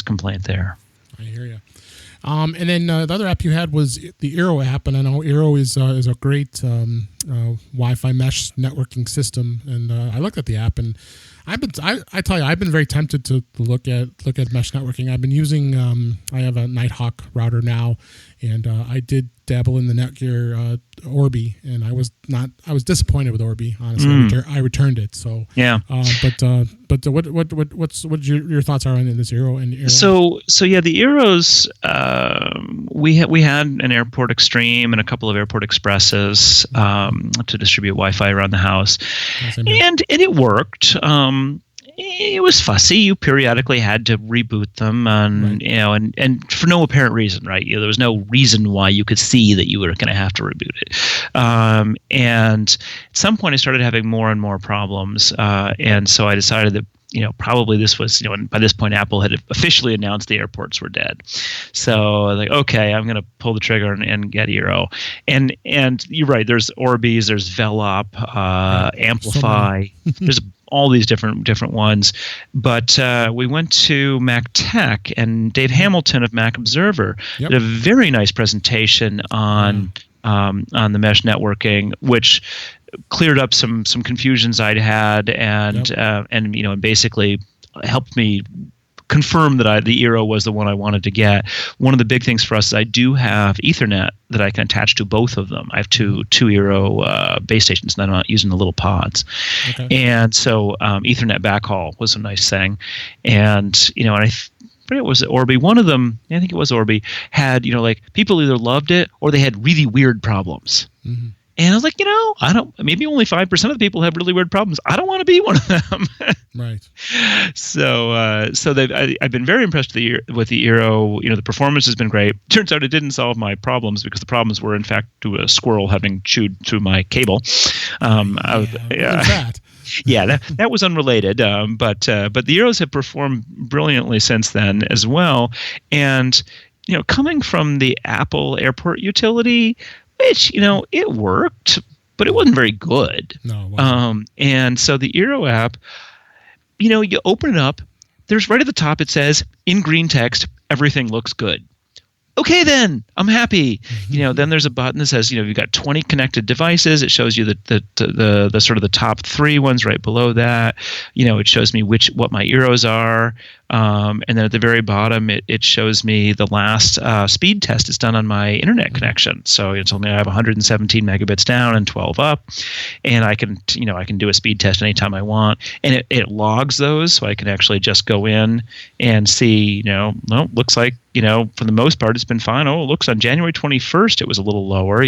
complaint there. I hear you. And then the other app you had was the Eero app, and I know Eero is a great Wi-Fi mesh networking system. And I looked at the app, and I tell you, I've been very tempted to look at mesh networking. I've been using I have a Nighthawk router now, and I did dabble in the Netgear Orbi, and I was disappointed with Orbi. Honestly, I returned it. So yeah. But what your thoughts are on this Eero and Eero? So yeah, the Eeros, we had an Airport Extreme and a couple of Airport Expresses to distribute Wi-Fi around the house, and it worked. It was fussy. You periodically had to reboot them, and and for no apparent reason, right? There was no reason why you could see that you were going to have to reboot it. And at some point, I started having more and more problems, and so I decided that probably this was, and by this point, Apple had officially announced the airports were dead. So like, okay, I'm going to pull the trigger and get Eero. And you're right. There's Orbis, there's Velop, Amplify. There's all these different ones. But we went to Mac Tech, and Dave Hamilton of Mac Observer did a very nice presentation on the mesh networking, which cleared up some confusions I'd had, and basically helped me confirm that the Eero was the one I wanted to get. One of the big things for us is I do have Ethernet that I can attach to both of them. I have two Eero base stations, and I'm not using the little pods. Okay. And so Ethernet backhaul was a nice thing. And, and I forget, was it Orbi? One of them, I think it was Orbi, had, like people either loved it or they had really weird problems. Mm-hmm. And I was like, maybe only 5% of the people have really weird problems. I don't want to be one of them. Right. So I've been very impressed with the Eero. The performance has been great. Turns out it didn't solve my problems, because the problems were, in fact, to a squirrel having chewed through my cable. That was unrelated. But the Eeros have performed brilliantly since then as well. And, coming from the Apple Airport utility, which, it worked, but it wasn't very good. No, it wasn't. And so the Eero app, you open it up, there's right at the top, it says, in green text, everything looks good. Okay, then I'm happy. Then there's a button that says, you've got 20 connected devices. It shows you the sort of the top 3 ones right below that. It shows me what my Eeros are. And then at the very bottom, it shows me the last speed test is done on my internet connection. So it told me I have 117 megabits down and 12 up, and I can do a speed test anytime I want, and it logs those, so I can actually just go in and see. Looks like for the most part it's been fine. Oh, it looks on January 21st it was a little lower.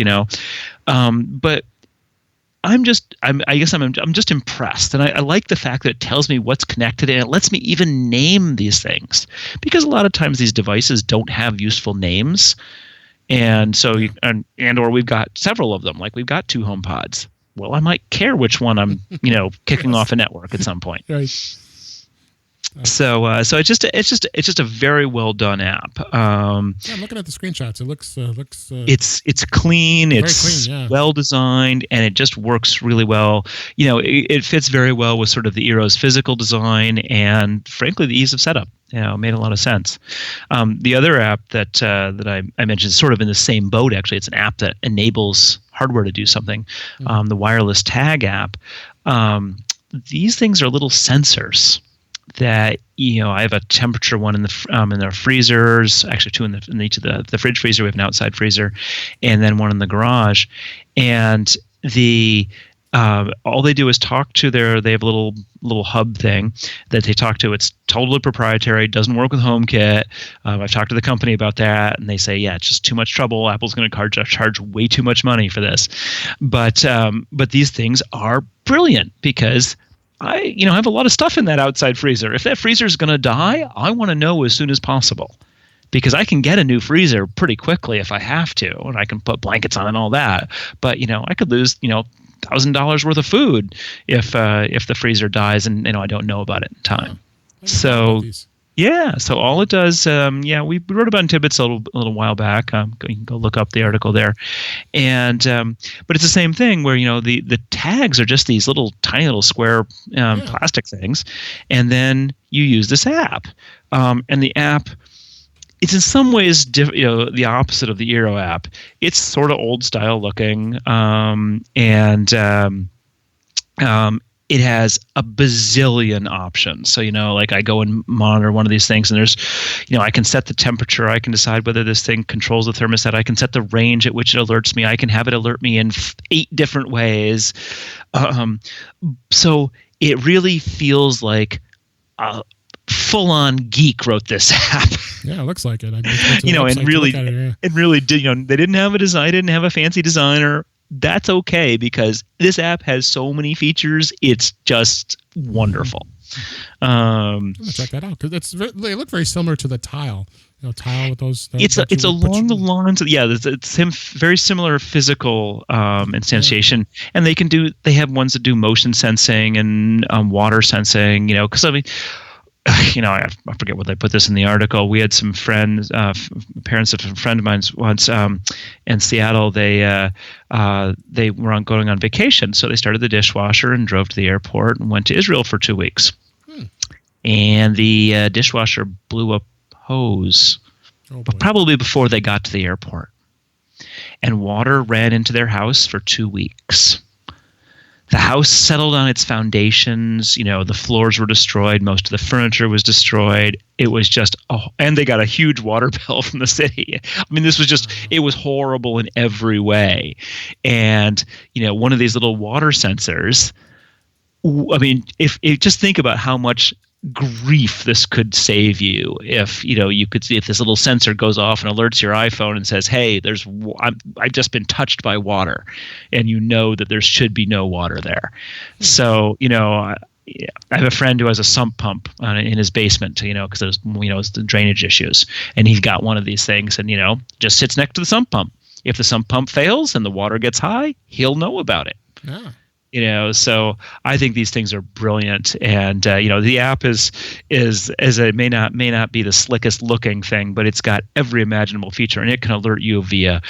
But I'm just impressed, and I like the fact that it tells me what's connected, and it lets me even name these things, because a lot of times these devices don't have useful names, and so or we've got several of them, like we've got 2 HomePods. Well, I might care which one I'm kicking off a network at some point. Right. So it's just a very well done app. I'm looking at the screenshots. It looks it's clean, it's clean, yeah. well designed, and it just works really well. It fits very well with sort of the Eero's physical design and, frankly, the ease of setup. It made a lot of sense. The other app that I mentioned is sort of in the same boat. Actually, it's an app that enables hardware to do something. The wireless tag app. These things are little sensors that I have a temperature one in the freezers, actually two in each of the fridge freezer. We have an outside freezer, and then one in the garage. And all they do is talk to they have a little hub thing that they talk to. It's totally proprietary. Doesn't work with HomeKit. I've talked to the company about that, and they say, yeah, it's just too much trouble. Apple's going to charge way too much money for this. But these things are brilliant because I have a lot of stuff in that outside freezer. If that freezer is going to die, I want to know as soon as possible, because I can get a new freezer pretty quickly if I have to, and I can put blankets on and all that. But I could lose $1,000 worth of food if the freezer dies and I don't know about it in time. So yeah, so all it does, we wrote about it in TidBITS a little while back. You can go look up the article there, and but it's the same thing where the tags are just these tiny little square plastic things, and then you use this app, and the app. It's in some ways, the opposite of the Eero app. It's sort of old style looking, and it has a bazillion options. So, like I go and monitor one of these things, and there's, I can set the temperature. I can decide whether this thing controls the thermostat. I can set the range at which it alerts me. I can have it alert me in 8 different ways. So it really feels like a full-on geek wrote this app. Yeah, it looks like it. It really did. They didn't have a design. I didn't have a fancy designer. That's okay, because this app has so many features. It's just wonderful. I'm gonna check that out because they look very similar to the Tile. Tile with those. It's along the lines of it's very similar physical instantiation, and they have ones that do motion sensing and water sensing. Because I forget what they put this in the article. We had some friends, parents of a friend of mine once in Seattle. They were going on vacation, so they started the dishwasher and drove to the airport and went to Israel for 2 weeks. And the dishwasher blew a hose, probably before they got to the airport, and water ran into their house for 2 weeks. The house settled on its foundations. The floors were destroyed. Most of the furniture was destroyed. It was just, and they got a huge water bill from the city. I mean, it was horrible in every way. And, one of these little water sensors, just think about how much grief this could save you if you could see if this little sensor goes off and alerts your iPhone and says, hey, I've just been touched by water, and that there should be no water there. So I have a friend who has a sump pump in his basement, because there's it's the drainage issues, and he's got one of these things, and just sits next to the sump pump. If the sump pump fails and the water gets high, he'll know about it. Yeah. So I think these things are brilliant, and the app is it may not be the slickest looking thing, but it's got every imaginable feature, and it can alert you via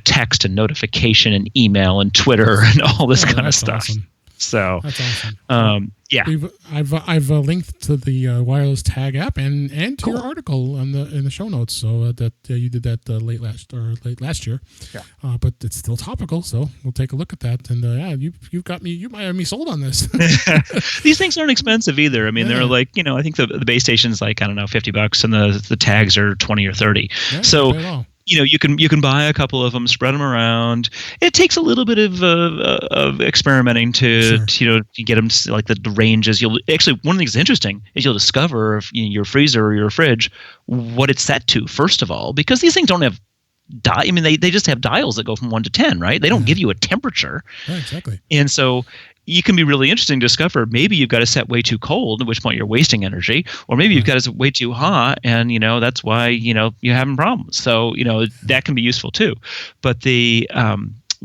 text and notification and email and Twitter and all this kind of stuff. Awesome. So that's awesome. I've linked to the wireless tag app and to your article in the show notes. So that you did that late last year. Yeah. But it's still topical, so we'll take a look at that. And you've got me. You might have me sold on this. These things aren't expensive either. I mean, they're like I think the base station's like $50, and the tags are 20 or 30. Yeah, so. You can buy a couple of them, spread them around. It takes a little bit of experimenting to get them to like the ranges. One of the things that's interesting is you'll discover if your freezer or your fridge what it's set to first of all, because these things don't have they just have dials that go from 1 to 10, right? They don't give you a temperature. Yeah, exactly. And so you can be really interesting to discover maybe you've got it set way too cold, at which point you're wasting energy, or maybe you've got it way too hot, and that's why you're having problems. So that can be useful too. But the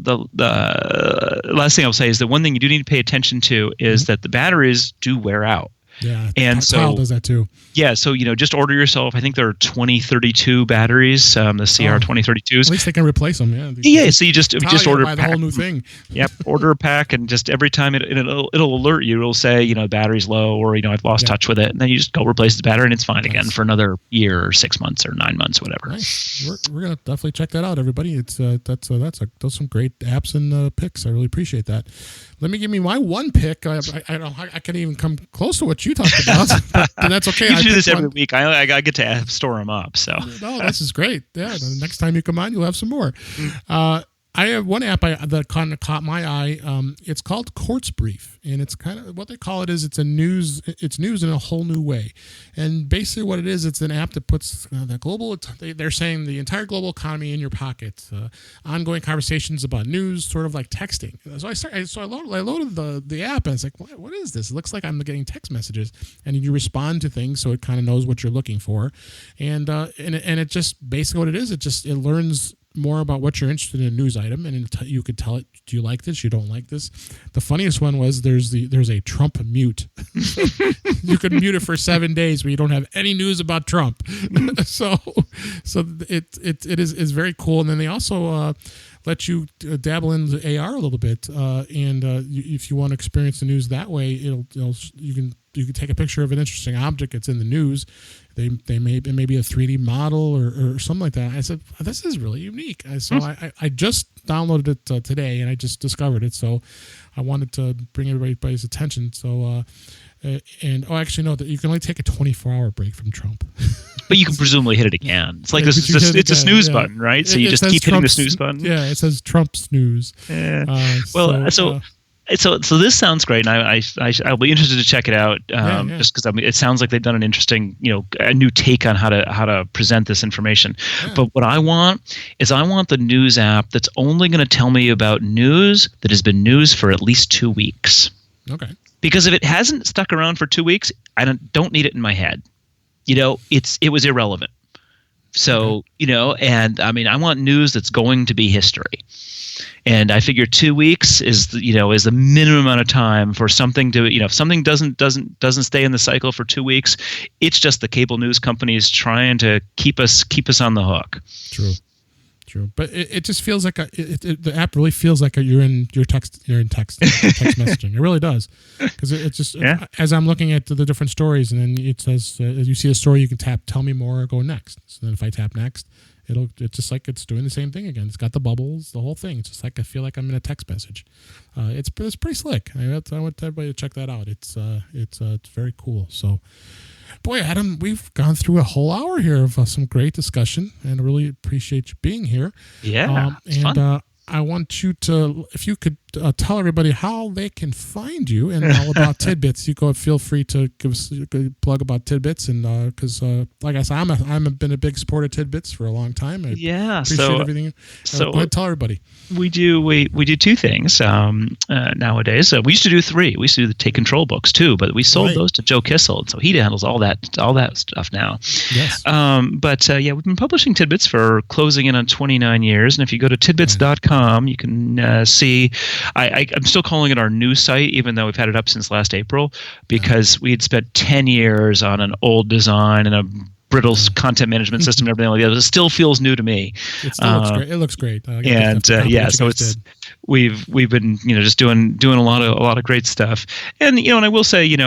last thing I'll say is the one thing you do need to pay attention to is that the batteries do wear out. Yeah, And Kyle does that too. Yeah, so just order yourself. I think there are 2032 batteries, the CR 2032s. At least they can replace them. Yeah. Yeah, so you just order buy the whole new thing. Yep, order a pack, and just every time it'll alert you. It'll say battery's low, or I've lost touch with it, and then you just go replace the battery, and it's fine again for another year or 6 months or 9 months, whatever. Nice. We're gonna definitely check that out, everybody. It's those some great apps and picks. I really appreciate that. Let me give me my one pick. I can't even come close to what you talked about, but that's okay. You do this every week. I get to store them up. So no, this is great. Yeah, the next time you come on, you'll have some more. I have one app that kind of caught my eye. It's called Courts Brief, and it's kind of what they call it is it's news in a whole new way. And basically, what it is, it's an app that puts the global. They're saying the entire global economy in your pocket. Ongoing conversations about news, sort of like texting. So I loaded the app, and it's like, what is this? It looks like I'm getting text messages, and you respond to things, so it kind of knows what you're looking for, and it just basically what it is. It learns more about what you're interested in a news item, and you could tell it, do you like this, you don't like this. The funniest one was there's a Trump mute. You can mute it for 7 days where you don't have any news about Trump. so it is very cool. And then they also let you dabble in the AR a little bit, and if you want to experience the news that way, you can take a picture of an interesting object that's in the news. It may be a 3D model or something like that. I said, this is really unique. I just downloaded it today, and I just discovered it. So I wanted to bring everybody's attention. So actually no, that you can only take a 24-hour break from Trump. But you can presumably hit it again. It's like it's a snooze button, right? So you just keep hitting the snooze button. Yeah, it says Trump snooze. So this sounds great, and I'll be interested to check it out. Just because it sounds like they've done an interesting, a new take on how to present this information. Yeah. But what I want the news app that's only going to tell me about news that has been news for at least 2 weeks. Okay. Because if it hasn't stuck around for 2 weeks, I don't need it in my head. It was irrelevant. So, and I mean, I want news that's going to be history. And I figure 2 weeks is the minimum amount of time for something to, if something doesn't stay in the cycle for 2 weeks, it's just the cable news companies trying to keep us on the hook. True. But it just feels like the app really feels like you're in text messaging. It really does, because it's just as I'm looking at the different stories, and then it says you see a story, you can tap tell me more or go next. So then if I tap next, it's just like it's doing the same thing again. It's got the bubbles, the whole thing. It's just like I feel like I'm in a text message. It's pretty slick. I want everybody to check that out. It's very cool. So. Boy, Adam, we've gone through a whole hour here of some great discussion, and I really appreciate you being here. Yeah, it's fun. I want you to, if you could tell everybody how they can find you and all about TidBITS. You feel free to give us a plug about TidBITS, and because like I said, I've been a big supporter of TidBITS for a long time. I appreciate everything. Go ahead, tell everybody. We do two things nowadays. We used to do three. We used to do the Take Control books too, but we sold those to Joe Kissel, and so he handles all that stuff now. Yes. We've been publishing TidBITS for closing in on 29 years, and if you go to tidbits.com, you can see. I'm still calling it our new site, even though we've had it up since last April, because we had spent 10 years on an old design and a brittle content management system and everything like that. It still feels new to me. It still looks great. It looks great. So we've been just doing a lot of great stuff. And and I will say, you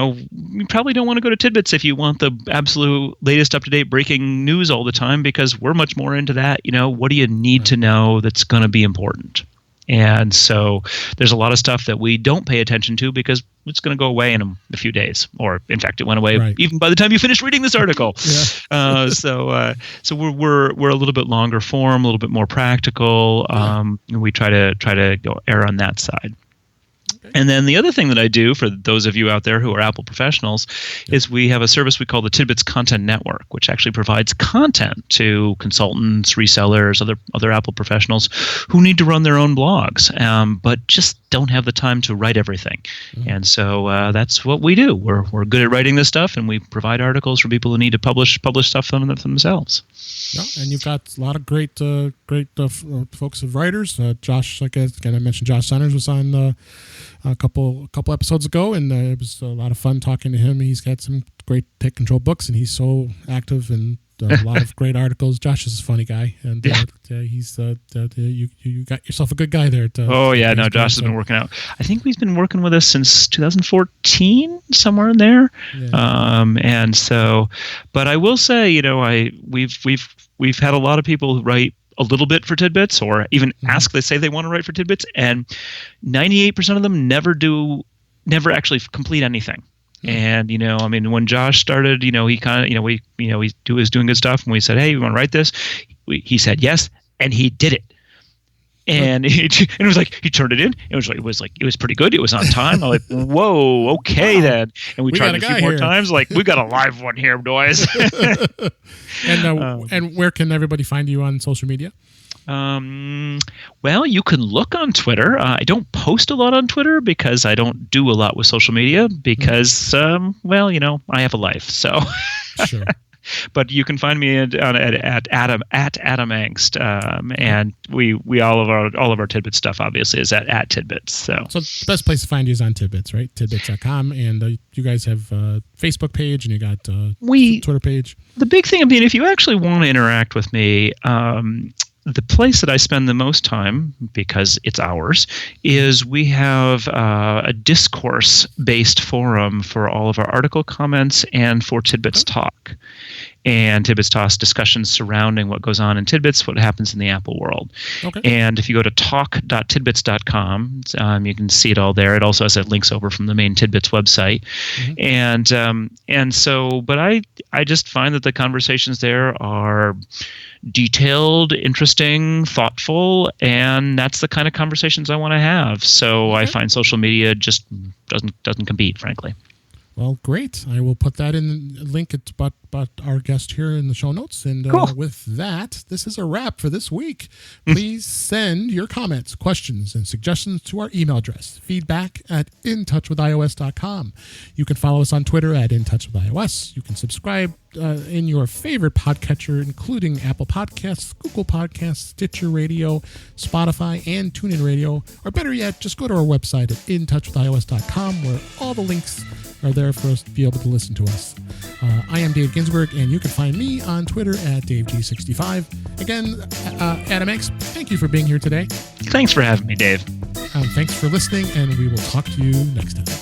probably don't want to go to TidBITS if you want the absolute latest up-to-date breaking news all the time, because we're much more into that. What do you need to know that's going to be important? And so there's a lot of stuff that we don't pay attention to because it's going to go away in a few days, or in fact, it went away even by the time you finish reading this article. So we're a little bit longer form, a little bit more practical. And we try to go err on that side. Okay. And then the other thing that I do for those of you out there who are Apple professionals is we have a service we call the TidBITS Content Network, which actually provides content to consultants, resellers, other Apple professionals who need to run their own blogs, but just don't have the time to write everything. Mm-hmm. And so that's what we do. We're good at writing this stuff, and we provide articles for people who need to publish stuff themselves. Yeah, and you've got a lot of great folks of writers. Josh, like I mentioned, Josh Centers was on a couple episodes ago, and it was a lot of fun talking to him. He's got some great tech control books, and he's so active and a lot of great articles. Josh is a funny guy, and he's you got yourself a good guy there. Josh has been working out. I think he's been working with us since 2014, somewhere in there. Yeah. And so, but I will say, we've had a lot of people who write a little bit for TidBITS, or even they say they want to write for TidBITS, and 98% of them never actually complete anything. And when Josh started, he kind of, he was doing good stuff, and we said, "Hey, you want to write this?" He said yes, and he did it. And it was like he turned it in. It was pretty good. It was on time. I'm like, whoa, okay then. And we tried it a few more times. Like, we got a live one here, boys. And where can everybody find you on social media? Well, you can look on Twitter. I don't post a lot on Twitter because I don't do a lot with social media because, I have a life. So, sure. But you can find me at Adam Engst, and we all of our TidBIT stuff obviously is at TidBITS. So the best place to find you is on TidBITS, right? TidBITS.com, and you guys have a Facebook page and you got Twitter page. The big thing, if you actually want to interact with me, the place that I spend the most time, because it's ours, is we have a discourse-based forum for all of our article comments and for TidBITS Talk. And TidBITS Talk discussions surrounding what goes on in TidBITS, what happens in the Apple world. Okay. And if you go to talk.tidbits.com, you can see it all there. It also has links over from the main TidBITS website. Mm-hmm. But I just find that the conversations there are detailed, interesting, thoughtful, and that's the kind of conversations I want to have. So I find social media just doesn't compete, frankly. Well, great. I will put that in the link about our guest here in the show notes. And cool. With that, this is a wrap for this week. Please send your comments, questions, and suggestions to our email address, feedback@intouchwithios.com. You can follow us on Twitter at intouchwithios. You can subscribe in your favorite podcatcher, including Apple Podcasts, Google Podcasts, Stitcher Radio, Spotify, and TuneIn Radio. Or better yet, just go to our website at intouchwithios.com, where all the links are there for us to be able to listen to us. I am Dave Ginsburg, and you can find me on Twitter at DaveG65. Again, Adam Engst, thank you for being here today. Thanks for having me, Dave. Thanks for listening, and we will talk to you next time.